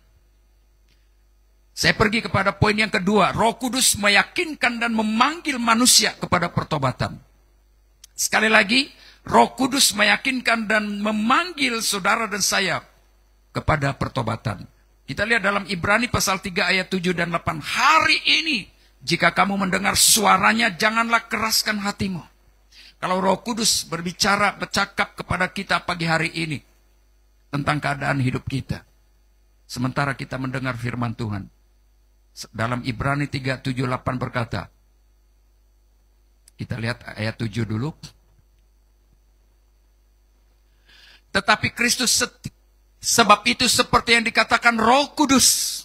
Saya pergi kepada poin yang kedua. Roh Kudus meyakinkan dan memanggil manusia kepada pertobatan. Sekali lagi, Roh Kudus meyakinkan dan memanggil saudara dan saya kepada pertobatan. Kita lihat dalam Ibrani pasal 3 ayat 7 dan 8. Hari ini, jika kamu mendengar suaranya, janganlah keraskan hatimu. Kalau Roh Kudus bercakap kepada kita pagi hari ini tentang keadaan hidup kita. Sementara kita mendengar firman Tuhan. Dalam Ibrani 3, 7, 8 berkata. Kita lihat ayat 7 dulu. Tetapi Kristus sebab itu seperti yang dikatakan Roh Kudus.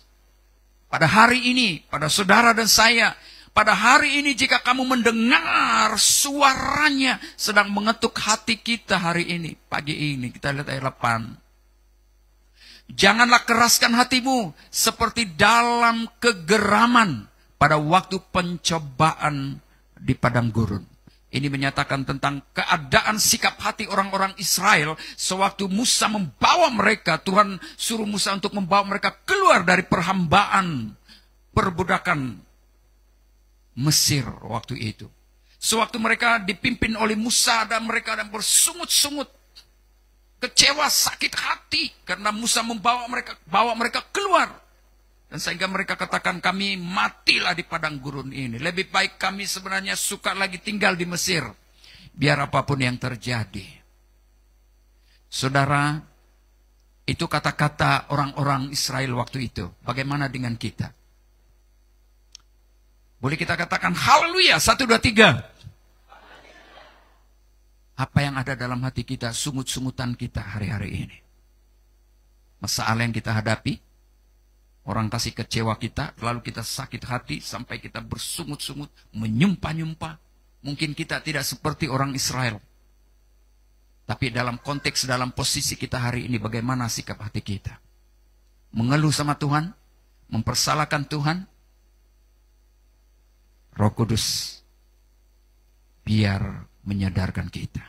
Pada hari ini, pada saudara dan saya. Pada hari ini jika kamu mendengar suaranya sedang mengetuk hati kita hari ini. Pagi ini kita lihat ayat 8. Janganlah keraskan hatimu seperti dalam kegeraman pada waktu pencobaan di padang gurun. Ini menyatakan tentang keadaan sikap hati orang-orang Israel sewaktu Musa membawa mereka, Tuhan suruh Musa untuk membawa mereka keluar dari perhambaan, perbudakan Mesir waktu itu. Sewaktu mereka dipimpin oleh Musa dan mereka bersungut-sungut, kecewa, sakit hati karena Musa bawa mereka keluar. Dan sehingga mereka katakan, kami matilah di padang gurun ini. Lebih baik kami sebenarnya suka lagi tinggal di Mesir. Biar apapun yang terjadi. Saudara, itu kata-kata orang-orang Israel waktu itu. Bagaimana dengan kita? Boleh kita katakan haleluya, 1, 2, 3. Apa yang ada dalam hati kita, sungut-sungutan kita hari-hari ini. Masalah yang kita hadapi, orang kasih kecewa kita, lalu kita sakit hati sampai kita bersungut-sungut, menyumpah-nyumpah. Mungkin kita tidak seperti orang Israel. Tapi dalam konteks, dalam posisi kita hari ini, bagaimana sikap hati kita? Mengeluh sama Tuhan, mempersalahkan Tuhan. Roh Kudus biar menyadarkan kita.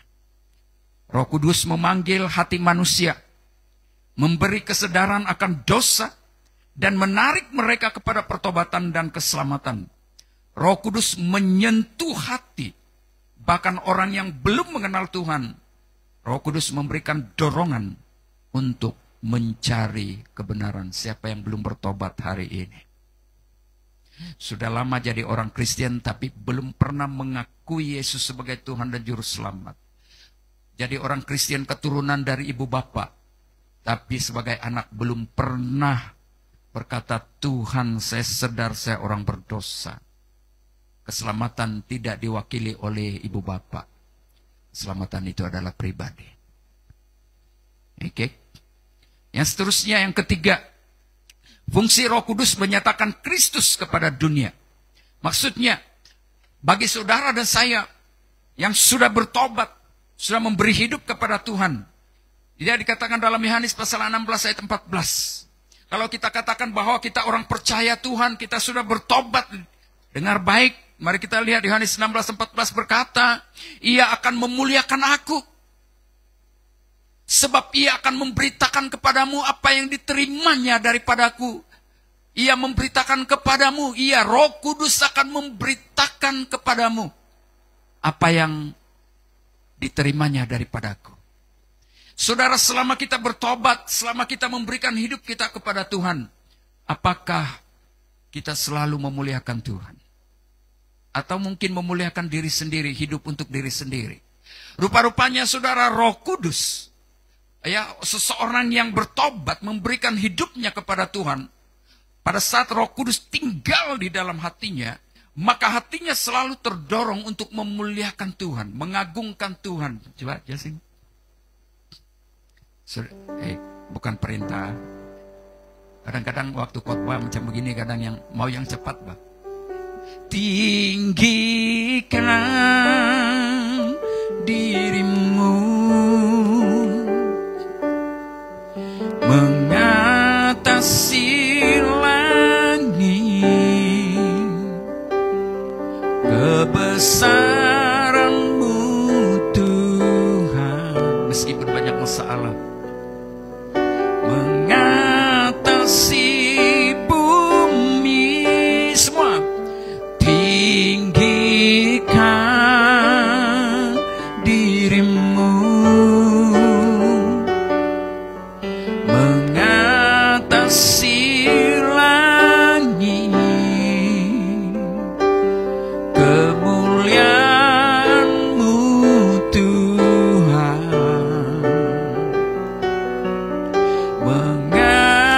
Roh Kudus memanggil hati manusia, memberi kesadaran akan dosa, dan menarik mereka kepada pertobatan dan keselamatan. Roh Kudus menyentuh hati, bahkan orang yang belum mengenal Tuhan. Roh Kudus memberikan dorongan untuk mencari kebenaran. Siapa yang belum bertobat hari ini? Sudah lama jadi orang Kristen tapi belum pernah mengakui Yesus sebagai Tuhan dan Juru Selamat. Jadi orang Kristen keturunan dari ibu bapak, tapi sebagai anak belum pernah berkata, Tuhan, saya sadar saya orang berdosa. Keselamatan tidak diwakili oleh ibu bapak. Keselamatan itu adalah pribadi. Oke. Yang seterusnya, yang ketiga, fungsi Roh Kudus menyatakan Kristus kepada dunia. Maksudnya, bagi saudara dan saya yang sudah bertobat, sudah memberi hidup kepada Tuhan. Dia dikatakan dalam Yohanes pasal 16 ayat 14. Kalau kita katakan bahwa kita orang percaya Tuhan, kita sudah bertobat, dengar baik. Mari kita lihat Yohanes 16:14 berkata, Ia akan memuliakan aku. Sebab ia akan memberitakan kepadamu apa yang diterimanya daripadaku. Ia memberitakan kepadamu, ia Roh Kudus akan memberitakan kepadamu apa yang diterimanya daripadaku. Saudara, selama kita bertobat, selama kita memberikan hidup kita kepada Tuhan, apakah kita selalu memuliakan Tuhan? Atau mungkin memuliakan diri sendiri, hidup untuk diri sendiri? Rupa-rupanya saudara, Roh Kudus, ya, seseorang yang bertobat memberikan hidupnya kepada Tuhan, pada saat Roh Kudus tinggal di dalam hatinya, maka hatinya selalu terdorong untuk memuliakan Tuhan, mengagungkan Tuhan. Coba jelasin. Bukan perintah. Kadang-kadang waktu khotbah macam begini, kadang yang mau yang cepat, Pak. Tinggikan dirimu mengatasi langit, kebesaran-Mu Tuhan, meskipun banyak masalah, mengatasi bumi semua. Tinggikan dirimu mengatasi langit, kemuliaan-Mu Tuhan, mengatasi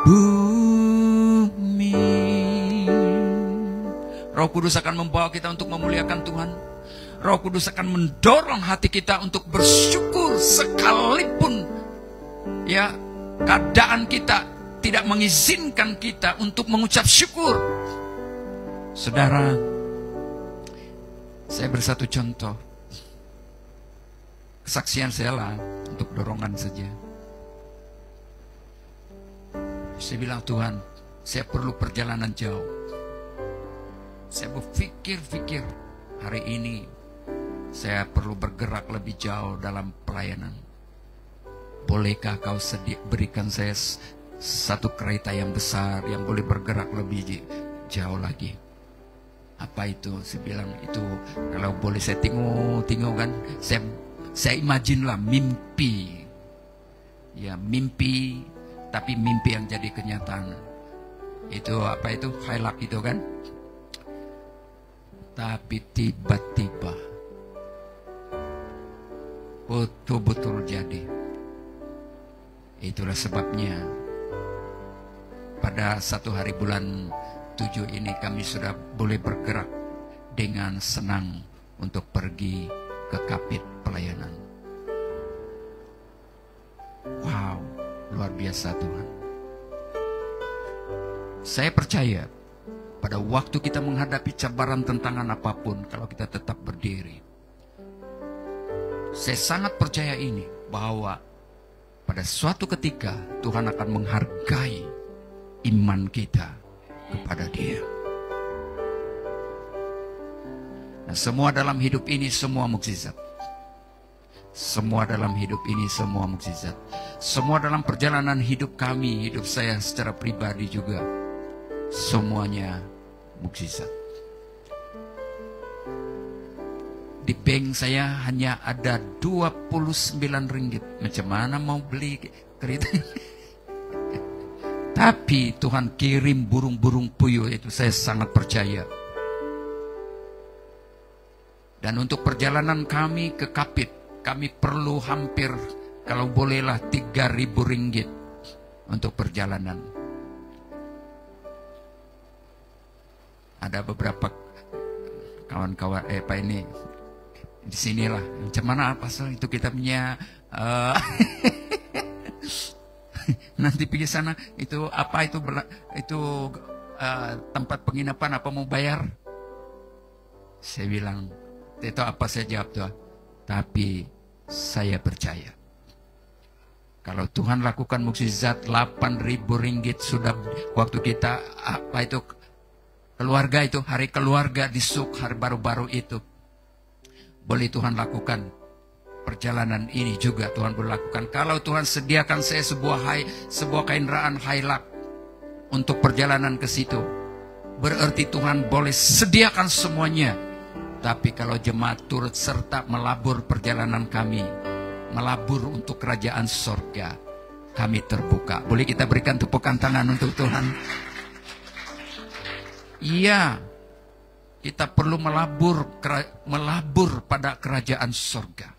bumi. Roh Kudus akan membawa kita untuk memuliakan Tuhan. Roh Kudus akan mendorong hati kita untuk bersyukur sekalipun ya keadaan kita tidak mengizinkan kita untuk mengucap syukur. Saudara, saya beri satu contoh. Kesaksian saya lah, untuk dorongan saja. Saya bilang, Tuhan, saya perlu perjalanan jauh. Saya berpikir-pikir, hari ini saya perlu bergerak lebih jauh dalam pelayanan. Bolehkah kau berikan saya satu kereta yang besar yang boleh bergerak lebih jauh lagi. Apa itu? Saya bilang itu kalau boleh saya tengok kan, saya imagine lah mimpi. Ya mimpi, tapi mimpi yang jadi kenyataan. Itu apa itu? Hilux itu kan. Tapi tiba-tiba betul-betul jadi. Itulah sebabnya pada satu hari bulan 7 ini kami sudah boleh bergerak dengan senang untuk pergi ke Kapit pelayanan. Wow, luar biasa Tuhan. Saya percaya pada waktu kita menghadapi cabaran tantangan apapun, kalau kita tetap berdiri, saya sangat percaya ini bahwa pada suatu ketika Tuhan akan menghargai iman kita kepada Dia. Nah, semua dalam hidup ini semua mukjizat. Semua dalam hidup ini semua mukjizat. Semua dalam perjalanan hidup kami, hidup saya secara pribadi juga, semuanya mukjizat. Di bank saya hanya ada 29 ringgit. Macam mana mau beli kereta? Tapi Tuhan kirim burung-burung puyuh, itu saya sangat percaya. Dan untuk perjalanan kami ke Kapit, kami perlu hampir, kalau bolehlah 3.000 ringgit untuk perjalanan. Ada beberapa kawan-kawan, Pak ini, di sinilah. Macam mana pasal itu kita punya... nanti pergi sana itu apa itu tempat penginapan apa mau bayar? Saya bilang itu apa, saya jawab tuh, tapi saya percaya kalau Tuhan lakukan mukjizat 8.000 ringgit sudah waktu kita apa itu keluarga itu hari keluarga di Suk hari baru-baru itu boleh Tuhan lakukan. Perjalanan ini juga Tuhan berlakukan. Kalau Tuhan sediakan saya sebuah kendaraan Hilux untuk perjalanan ke situ, berarti Tuhan boleh sediakan semuanya. Tapi kalau jemaat turut serta melabur perjalanan kami, melabur untuk kerajaan sorga, kami terbuka. Boleh kita berikan tepukan tangan untuk Tuhan? Iya, kita perlu melabur pada kerajaan sorga.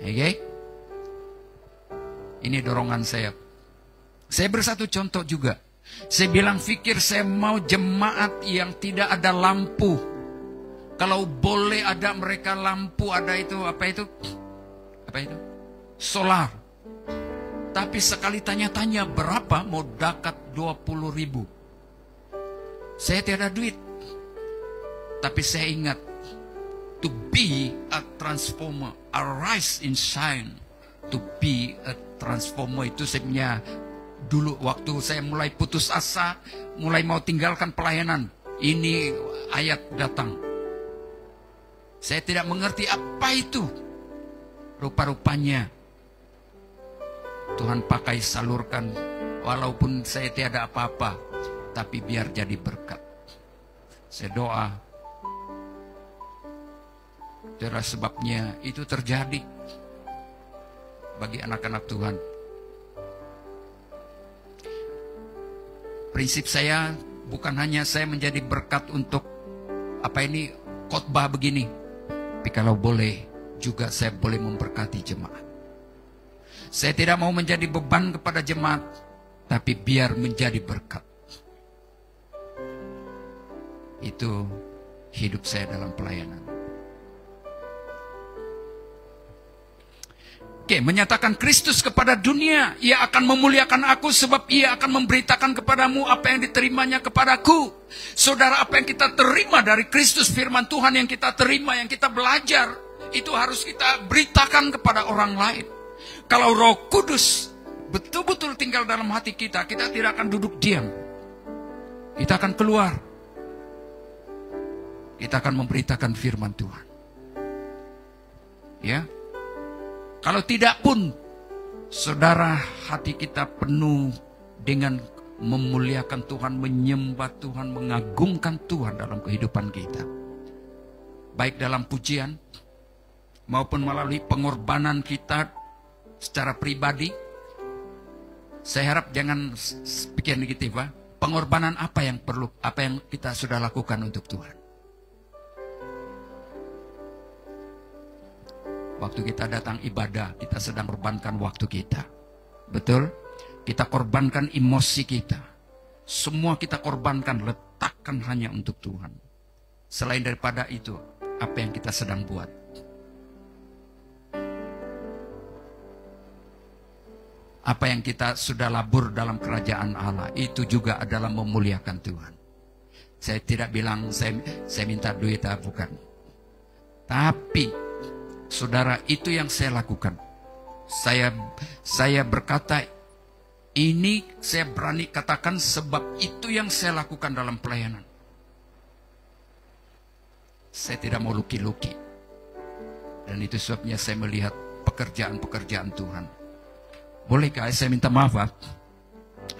Oke, ini dorongan saya. Saya bersatu contoh juga. Saya bilang fikir saya mau jemaat yang tidak ada lampu. Kalau boleh ada mereka lampu, ada itu apa itu? Solar. Tapi sekali tanya-tanya berapa mau dapat 20.000. Saya tiada duit. Tapi saya ingat, to be a transformer, arise in shine. To be a transformer itu sebenarnya dulu waktu saya mulai putus asa, mulai mau tinggalkan pelayanan. Ini ayat datang. Saya tidak mengerti apa itu. Rupa-rupanya Tuhan pakai salurkan, walaupun saya tiada apa-apa, tapi biar jadi berkat. Saya doa. Itulah sebabnya itu terjadi bagi anak-anak Tuhan. Prinsip saya bukan hanya saya menjadi berkat untuk khotbah begini, tapi kalau boleh juga saya boleh memberkati jemaat. Saya tidak mau menjadi beban kepada jemaat, tapi biar menjadi berkat. Itu hidup saya dalam pelayanan. Oke, menyatakan Kristus kepada dunia. Ia akan memuliakan aku sebab ia akan memberitakan kepadamu apa yang diterimanya kepadaku. Saudara, apa yang kita terima dari Kristus, firman Tuhan yang kita terima, yang kita belajar, itu harus kita beritakan kepada orang lain. Kalau Roh Kudus betul-betul tinggal dalam hati kita, kita tidak akan duduk diam. Kita akan keluar. Kita akan memberitakan firman Tuhan. Ya. Kalau tidak pun, saudara, hati kita penuh dengan memuliakan Tuhan, menyembah Tuhan, mengagungkan Tuhan dalam kehidupan kita, baik dalam pujian maupun melalui pengorbanan kita secara pribadi. Saya harap jangan pikir negatif, Pak. Pengorbanan apa yang perlu, apa yang kita sudah lakukan untuk Tuhan. Waktu kita datang ibadah, kita sedang korbankan waktu kita. Betul? Kita korbankan emosi kita. Semua kita korbankan, letakkan hanya untuk Tuhan. Selain daripada itu, apa yang kita sedang buat? Apa yang kita sudah labur dalam kerajaan Allah, itu juga adalah memuliakan Tuhan. Saya tidak bilang saya minta duit, bukan. Tapi, saudara, itu yang saya lakukan. Saya berkata, ini saya berani katakan sebab itu yang saya lakukan dalam pelayanan. Saya tidak mau luki-luki. Dan itu sebabnya saya melihat pekerjaan-pekerjaan Tuhan. Bolehkah saya minta maaf, Pak?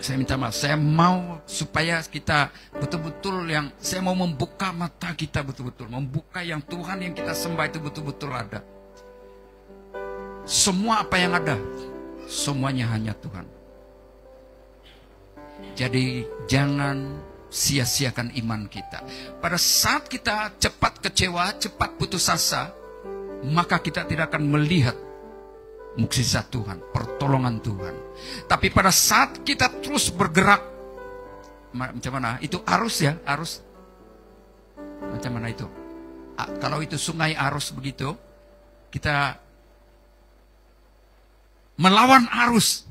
Saya minta maaf. Saya mau supaya kita betul-betul saya mau membuka mata kita betul-betul. Membuka yang Tuhan yang kita sembah itu betul-betul ada. Semua apa yang ada, semuanya hanya Tuhan. Jadi jangan sia-siakan iman kita. Pada saat kita cepat kecewa, cepat putus asa, maka kita tidak akan melihat mukjizat Tuhan, pertolongan Tuhan. Tapi pada saat kita terus bergerak, macam mana? Itu arus ya, arus. Macam mana itu? Kalau itu sungai arus begitu, kita melawan arus.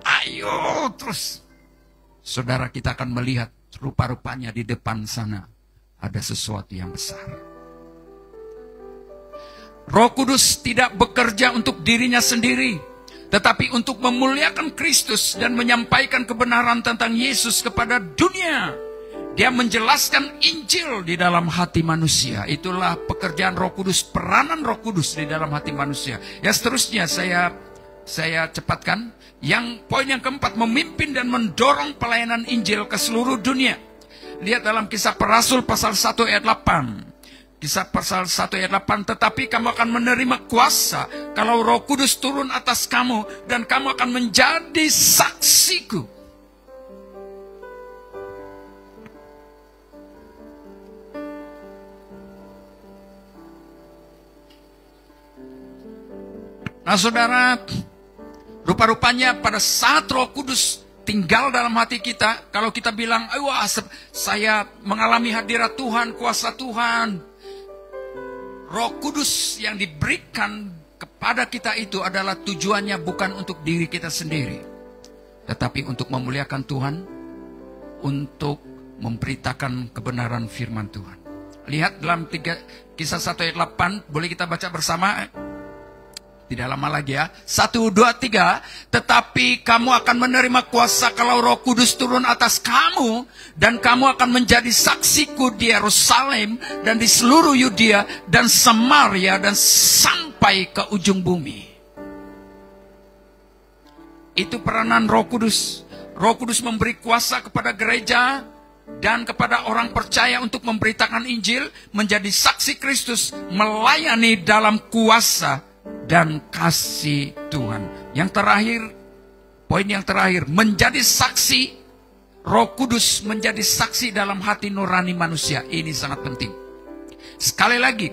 Ayo terus. Saudara, kita akan melihat rupa-rupanya di depan sana ada sesuatu yang besar. Roh Kudus tidak bekerja untuk dirinya sendiri, tetapi untuk memuliakan Kristus dan menyampaikan kebenaran tentang Yesus kepada dunia. Dia menjelaskan Injil di dalam hati manusia. Itulah pekerjaan Roh Kudus, peranan Roh Kudus di dalam hati manusia. Yang seterusnya saya cepatkan. Yang poin yang keempat, memimpin dan mendorong pelayanan Injil ke seluruh dunia. Lihat dalam Kisah Para Rasul pasal 1 ayat 8. Kisah pasal 1 ayat 8, tetapi kamu akan menerima kuasa kalau Roh Kudus turun atas kamu dan kamu akan menjadi saksiku. Nah, saudara, rupa-rupanya pada saat Roh Kudus tinggal dalam hati kita, kalau kita bilang, wah, saya mengalami hadirat Tuhan, kuasa Tuhan. Roh Kudus yang diberikan kepada kita itu adalah tujuannya bukan untuk diri kita sendiri, tetapi untuk memuliakan Tuhan, untuk memberitakan kebenaran firman Tuhan. Lihat dalam Kisah 1 ayat 8, boleh kita baca bersama? Tidak lama lagi ya. 1, 2, 3. Tetapi kamu akan menerima kuasa kalau Roh Kudus turun atas kamu. Dan kamu akan menjadi saksiku di Yerusalem dan di seluruh Yudea dan Samaria dan sampai ke ujung bumi. Itu peranan Roh Kudus. Roh Kudus memberi kuasa kepada gereja dan kepada orang percaya untuk memberitakan Injil, menjadi saksi Kristus, melayani dalam kuasa dan kasih Tuhan. Yang terakhir, poin yang terakhir, menjadi saksi. Roh Kudus menjadi saksi dalam hati nurani manusia. Ini sangat penting. Sekali lagi,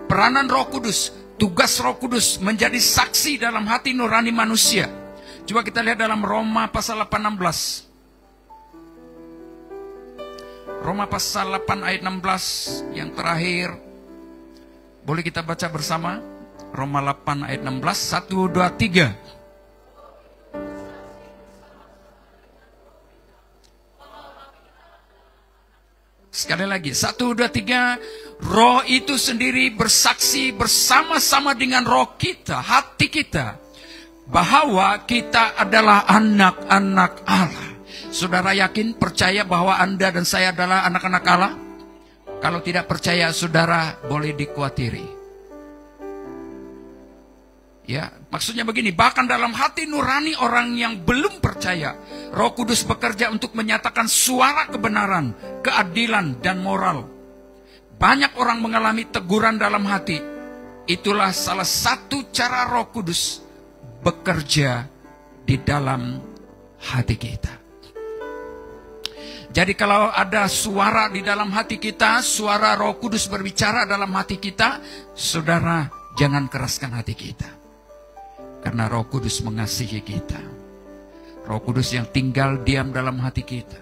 peranan Roh Kudus, tugas Roh Kudus menjadi saksi dalam hati nurani manusia. Coba kita lihat dalam Roma pasal 8:16. Roma pasal 8 ayat 16 yang terakhir. Boleh kita baca bersama? Roma 8 ayat 16, 1, 2, 3. Sekali lagi, 1, 2, 3. Roh itu sendiri bersaksi bersama-sama dengan roh kita, hati kita, bahwa kita adalah anak-anak Allah. Saudara yakin, percaya bahwa Anda dan saya adalah anak-anak Allah? Kalau tidak percaya, saudara boleh dikuatiri. Ya, maksudnya begini, bahkan dalam hati nurani orang yang belum percaya, Roh Kudus bekerja untuk menyatakan suara kebenaran, keadilan, dan moral. Banyak orang mengalami teguran dalam hati. Itulah salah satu cara Roh Kudus bekerja di dalam hati kita. Jadi kalau ada suara di dalam hati kita, suara Roh Kudus berbicara dalam hati kita, saudara, jangan keraskan hati kita. Karena Roh Kudus mengasihi kita. Roh Kudus yang tinggal diam dalam hati kita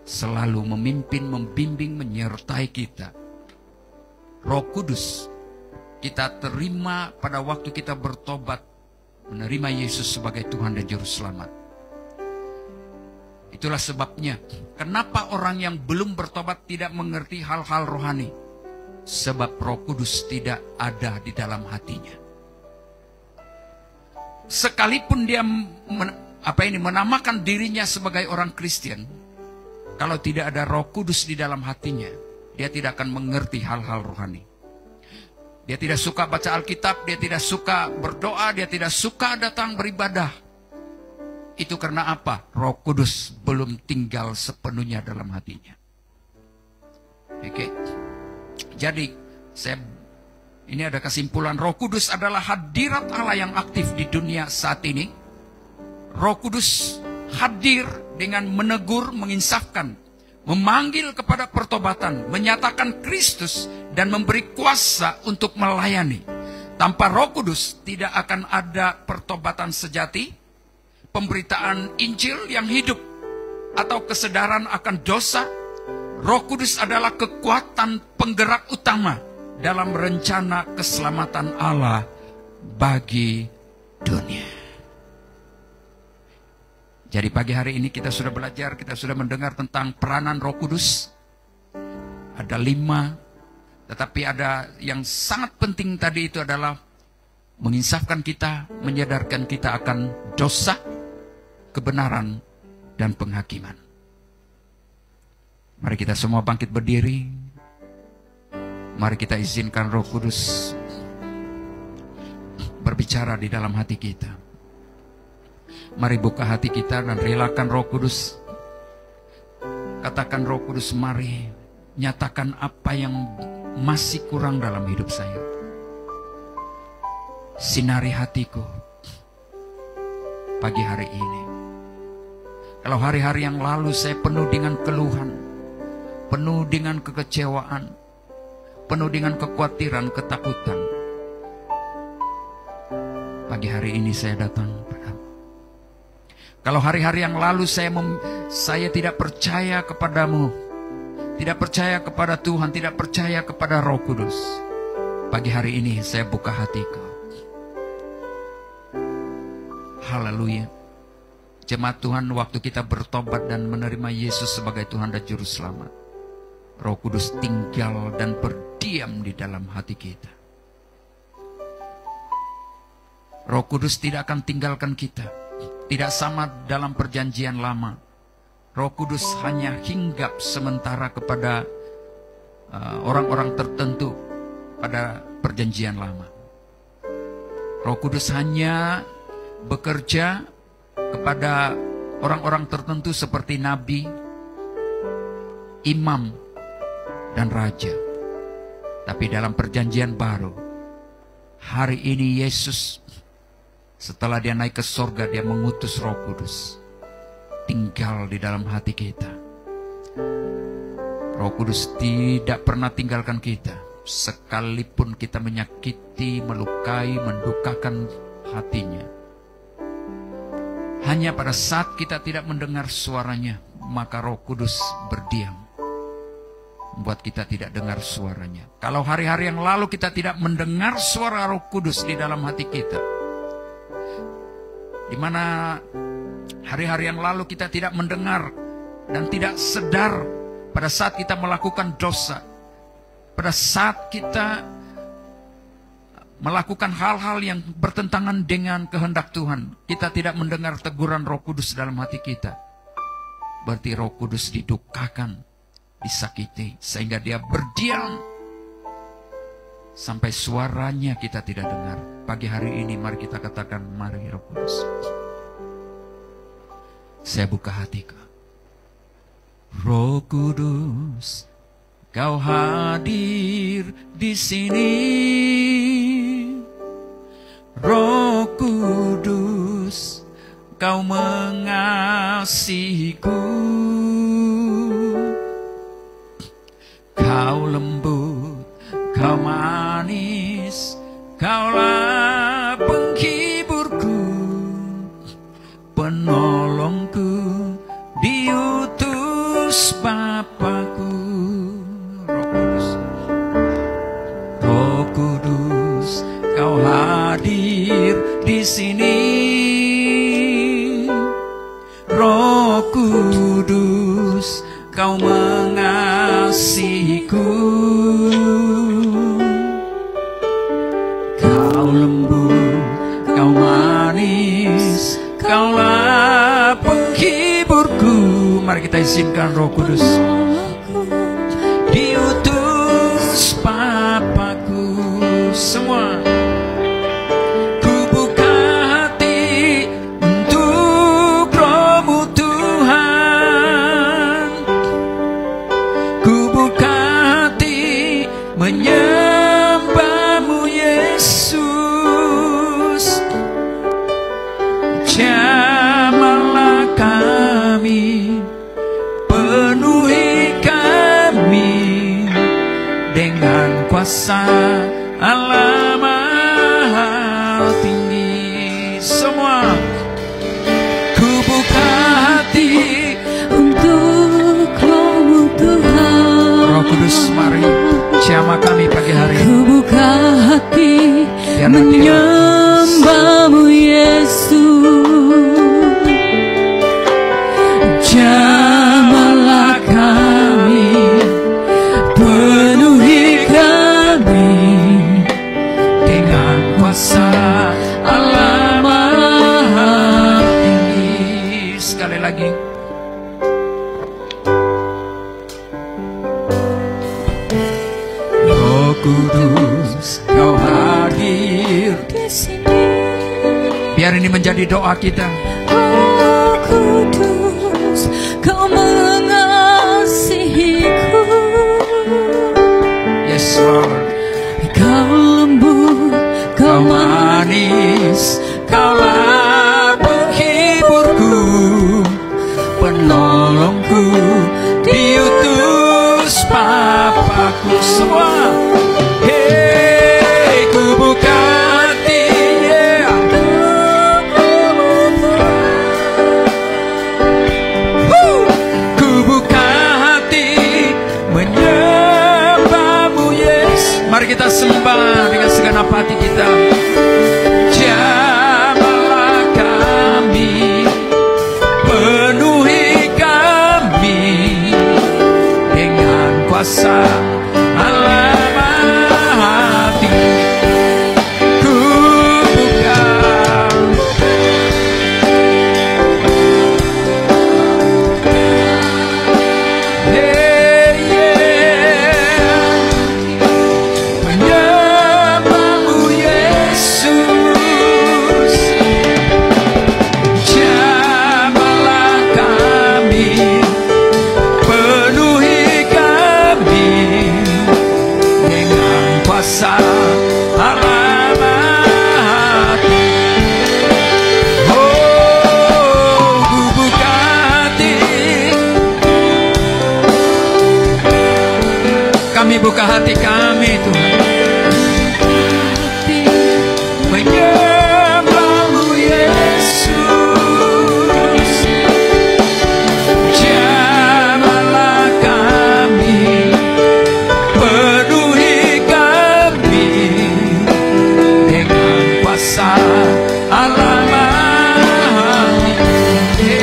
selalu memimpin, membimbing, menyertai kita. Roh Kudus kita terima pada waktu kita bertobat, menerima Yesus sebagai Tuhan dan Juru Selamat. Itulah sebabnya kenapa orang yang belum bertobat tidak mengerti hal-hal rohani. Sebab Roh Kudus tidak ada di dalam hatinya. Sekalipun dia menamakan dirinya sebagai orang Kristen, kalau tidak ada Roh Kudus di dalam hatinya, dia tidak akan mengerti hal-hal rohani. Dia tidak suka baca Alkitab, dia tidak suka berdoa, dia tidak suka datang beribadah. Itu karena apa? Roh Kudus belum tinggal sepenuhnya dalam hatinya. Oke. Jadi ini ada kesimpulan, Roh Kudus adalah hadirat Allah yang aktif di dunia saat ini. Roh Kudus hadir dengan menegur, menginsafkan, memanggil kepada pertobatan, menyatakan Kristus, dan memberi kuasa untuk melayani. Tanpa Roh Kudus tidak akan ada pertobatan sejati, pemberitaan Injil yang hidup, atau kesadaran akan dosa. Roh Kudus adalah kekuatan penggerak utama dalam rencana keselamatan Allah bagi dunia. Jadi pagi hari ini kita sudah belajar, kita sudah mendengar tentang peranan Roh Kudus. Ada 5, tetapi ada yang sangat penting tadi, itu adalah menginsafkan kita, menyadarkan kita akan dosa, kebenaran, dan penghakiman. Mari kita semua bangkit berdiri. Mari kita izinkan Roh Kudus berbicara di dalam hati kita. Mari buka hati kita dan relakan Roh Kudus. Katakan, Roh Kudus, mari nyatakan apa yang masih kurang dalam hidup saya. Sinari hatiku pagi hari ini. Kalau hari-hari yang lalu saya penuh dengan keluhan, penuh dengan kekecewaan, penuh dengan kekhawatiran, ketakutan. Pagi hari ini saya datang padamu. Kalau hari-hari yang lalu saya tidak percaya kepadamu, tidak percaya kepada Tuhan, tidak percaya kepada Roh Kudus, pagi hari ini saya buka hatiku. Haleluya. Jemaat Tuhan, waktu kita bertobat dan menerima Yesus sebagai Tuhan dan Juru Selamat, Roh Kudus tinggal dan berdiam di dalam hati kita. Roh Kudus tidak akan tinggalkan kita. Tidak sama dalam perjanjian lama. Roh Kudus hanya hinggap sementara kepada orang-orang tertentu pada perjanjian lama. Roh Kudus hanya bekerja kepada orang-orang tertentu seperti nabi, imam, dan raja. Tapi dalam perjanjian baru, hari ini Yesus, setelah dia naik ke sorga, dia mengutus Roh Kudus tinggal di dalam hati kita. Roh Kudus tidak pernah tinggalkan kita, sekalipun kita menyakiti, melukai, mendukakan hatinya. Hanya pada saat kita tidak mendengar suaranya, maka Roh Kudus berdiam, membuat kita tidak dengar suaranya. Kalau hari-hari yang lalu kita tidak mendengar suara Roh Kudus di dalam hati kita, di mana hari-hari yang lalu kita tidak mendengar dan tidak sadar pada saat kita melakukan dosa, pada saat kita melakukan hal-hal yang bertentangan dengan kehendak Tuhan, kita tidak mendengar teguran Roh Kudus dalam hati kita. Berarti Roh Kudus didukakan, disakiti, sehingga dia berdiam sampai suaranya kita tidak dengar. Pagi hari ini mari kita katakan, mari Roh Kudus, saya buka hatiku. Roh Kudus, Kau hadir di sini. Roh Kudus, Kau mengasihiku. Kau lembut, Kau manis, Kaulah penghiburku, penolongku, diutus Bapakku. Roh Kudus, Kau hadir di sini. Roh Kudus, Kau mengasihiku. Kau lembut, Kau manis, Kaulah penghiburku. Mari kita izinkan Roh Kudus diutus Bapakku. Semua ku buka hati untuk Roh-Mu Tuhan. Ku buka hati menyembah-Mu Yesus. Jamahlah kami, penuhi kami dengan kuasa Allah Maha Tinggi. Semua ku buka hati untuk Roh-Mu Tuhan. Roh Kudus, mari jamah kami pagi hari. Ku buka hati menyembah-Mu Yesus. Jamahlah kami, penuhi kami dengan kuasa Allah Maha Tinggi. Sekali lagi. Roh Kudus, Kau hadir di sini. Biar ini menjadi doa kita. Roh Kudus, Kau mengasihiku. Yes Lord. Kau lembut, Kau Kau manis, Kaulah penghiburku, penolongku, diutus Bapakku. Semua hey, ku buka hati, yeah. Ku buka hati menyembah-Mu Yesus. Mari kita sembah dengan segenap hati kita. Jamahlah kami, penuhi kami dengan kuasa Allah Maha Tinggi. Ku buka menyembah-Mu Yesus. Jamahlah kami, penuhi kami dengan kuasa Allah Maha Tinggi. Oh, ku buka hati, kami buka hati kami Tuhan, menyembah-Mu Yesus. Jamahlah kami, penuhi kami dengan kuasa Allah Maha Tinggi.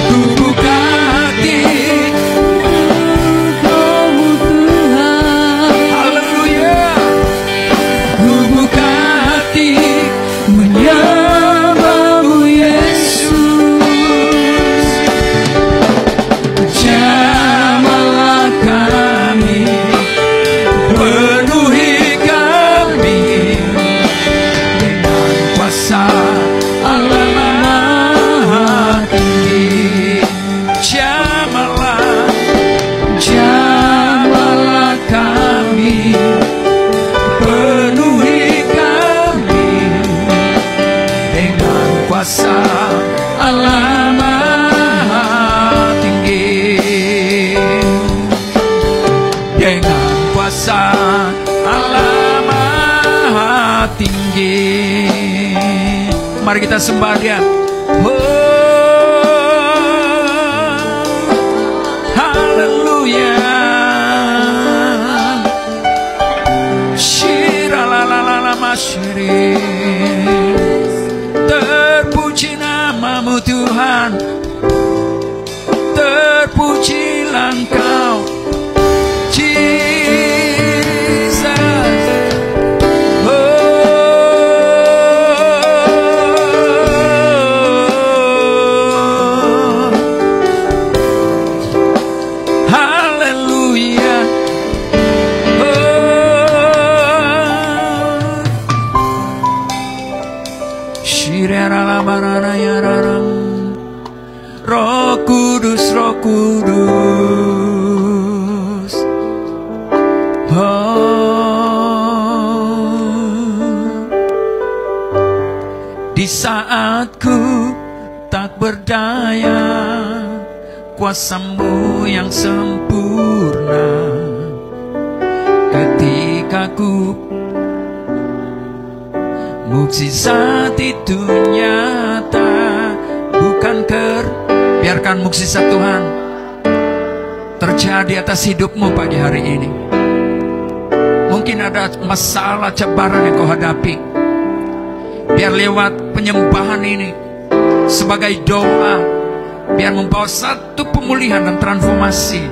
Ku buka hati, Allah Maha Tinggi. Dengan kuasa Allah Maha Tinggi. Mari kita sembah Dia. Haleluya. Terpuji namamu Tuhan, terpujilah Engkau Jesus. Haleluya. Roh Kudus, Roh Kudus. Di saat ku tak berdaya, kuasa-Mu yang sempurna. Ketika ku mukjizat itu nyata, bukan biarkan mukjizat Tuhan terjadi atas hidupmu pagi hari ini. Mungkin ada masalah cabaran yang kau hadapi. Biar lewat penyembahan ini sebagai doa, biar membawa satu pemulihan dan transformasi.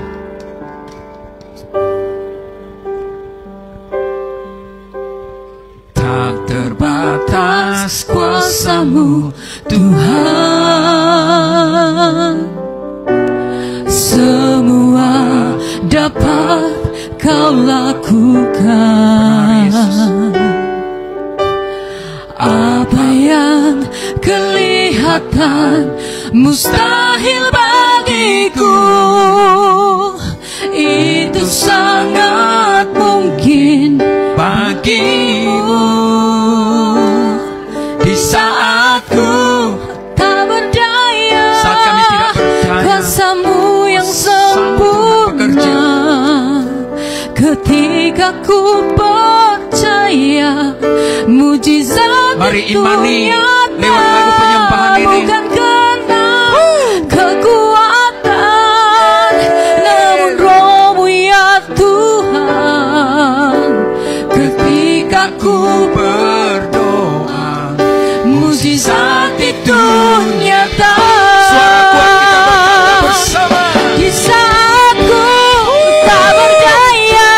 Tak terbatas kuasa-Mu Tuhan, semua dapat Kau lakukan. Apa yang kelihatan mustahil bagiku, itu sangat mungkin bagimu. Di saat ku tak berdaya, saat kami tidak berdaya, kuasa-Mu yang sempurna. Ketika ku percaya mujizat mari itu imani nyata, lewat lagu penyembahan ini. bukan karena kekuatan, namun Roh-Mu ya Tuhan. Ketika ku berdoa, mujizat itu nyata. Suara kuat kita berkata bersama. Di saat ku tak berdaya,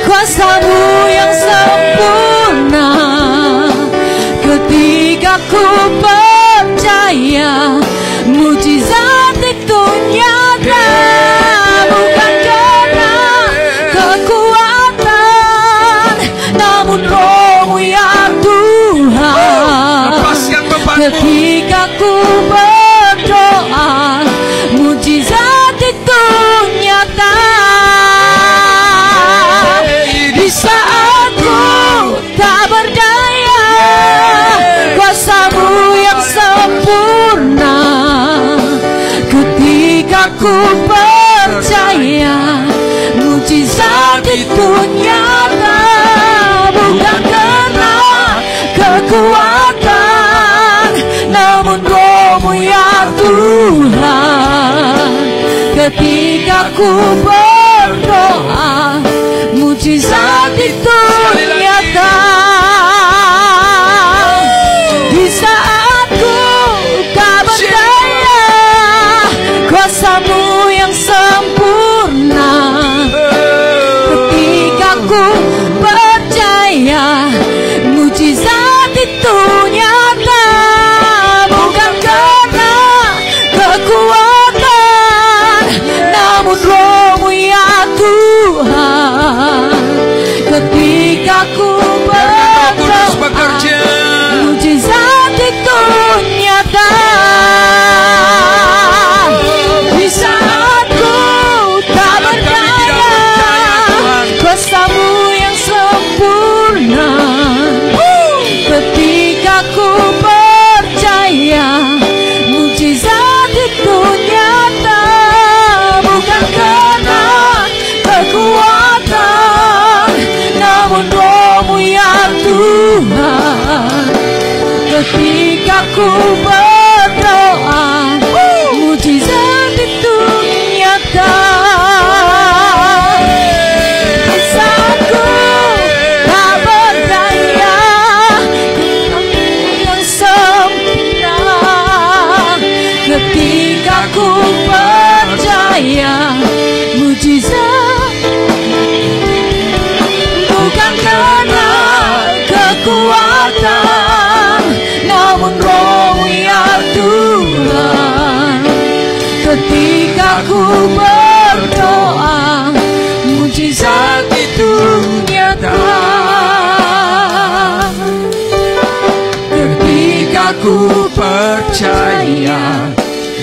kuasa-Mu yang sempurna. Ketika ku percaya mujizat itu nyata, bukan karena kekuatan, namun Roh-Mu ya Tuhan. Lepaskan bebanmu. Ketika ku berdoa, mujizat itu nyata. Di saat ku tak berdaya, kuasa-Mu yang sempurna. Ketika ku percaya mujizat itu nyata, bukan karena kekuatan, namun Roh-Mu ya Tuhan. Ketika ku berdoa, mujizat itu nyata. Di saat ku tak berdaya, kuasa-Mu yang sempurna. Ketika ku percaya mujizat itu nyata, bukan karena kekuatan, namun Roh-Mu ya Tuhan. Ketika ketika ku percaya mujizat bukan karena kekuatan, namun roh ya Tuhan. Ketika ku berdoa, mujizat itu nyata. Ketika ku percaya,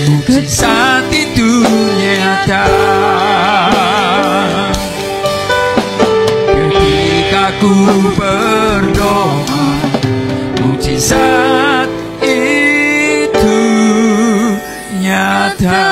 mujizat itu nyata. Ketika ku berdoa, mujizat itu nyata.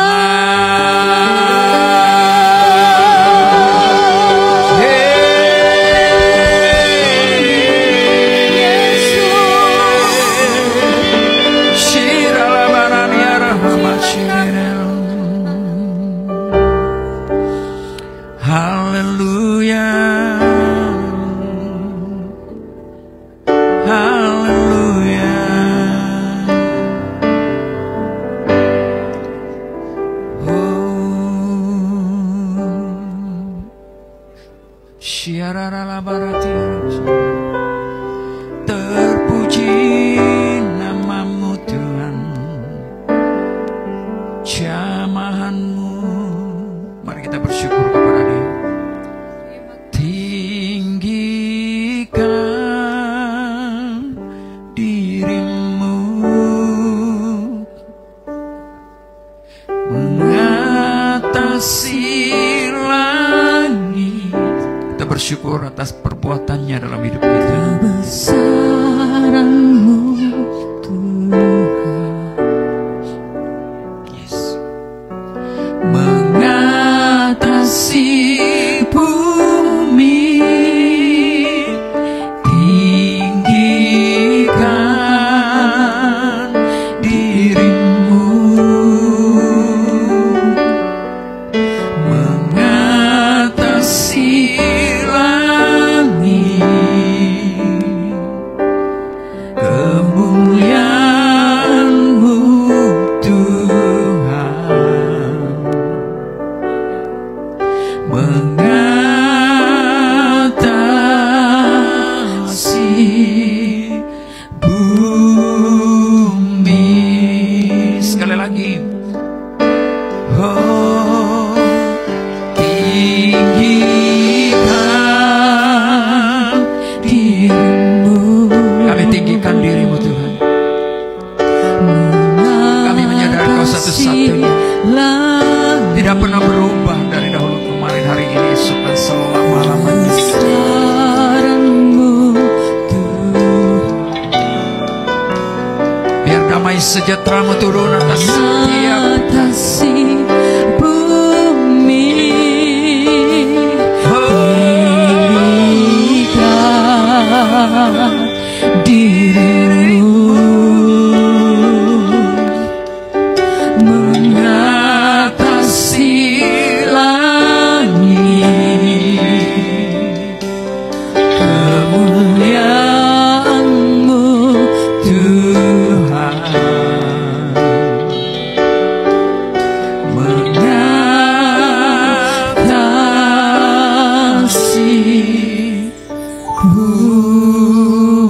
Terpuji namamu Tuhan, jamahanmu. Mari kita bersyukur kepada Dia. Tinggikan dirimu, mengatasi langit. Kita bersyukur atas perbuatannya dalam hidup kita. Kebesaranmu Tuhan, Yes. mengatasi bumi. Tinggikan dirimu, mengatasi langit. Kemuliaan-Mu Tuhan, mengatasi bumi. Sekali lagi. Oh, tinggikan dirimu. Kami tinggikan dirimu Tuhan. Kami menyadari Kau satu-satunya, tidak pernah berubah dari dahulu kemarin, hari ini, esok dan selama-lamanya. Kebesaran-Mu Tuhan, Biar damai sejahtera-Mu turun atas setiap mengatasi bumi. Tinggikan dirimu, mengatasi langit. Kemuliaan-Mu Tuhan, mengatasi bumi.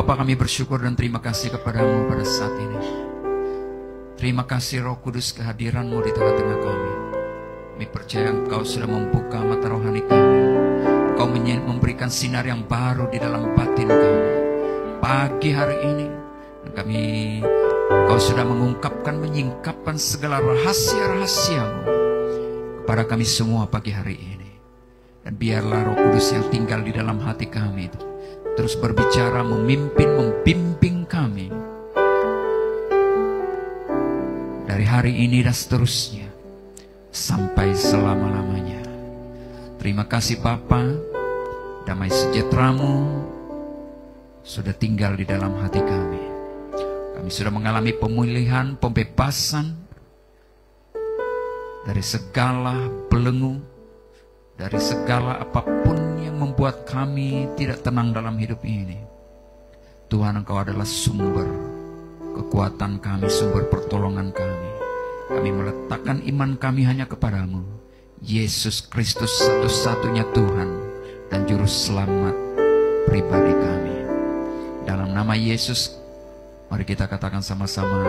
Bapa, kami bersyukur dan terima kasih kepadamu pada saat ini. Terima kasih Roh Kudus kehadiranmu di tengah-tengah kami. Kami percaya Engkau sudah membuka mata rohani kami. Engkau memberikan sinar yang baru di dalam batin kami. Pagi hari ini Engkau sudah mengungkapkan, menyingkapkan segala rahasia-rahasiamu kepada kami semua pagi hari ini. Dan biarlah Roh Kudus yang tinggal di dalam hati kami itu terus berbicara, memimpin, membimbing kami dari hari ini dan seterusnya sampai selama-lamanya. Terima kasih Bapa, damai sejahtera-Mu sudah tinggal di dalam hati kami. Kami sudah mengalami pemulihan, pembebasan dari segala belenggu, dari segala apapun yang membuat kami tidak tenang dalam hidup ini. Tuhan, Engkau adalah sumber kekuatan kami, sumber pertolongan kami. Kami meletakkan iman kami hanya kepadamu, Yesus Kristus, satu-satunya Tuhan dan Juru Selamat pribadi kami. Dalam nama Yesus, mari kita katakan sama-sama,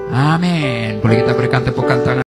amin. Boleh kita berikan tepukan tangan.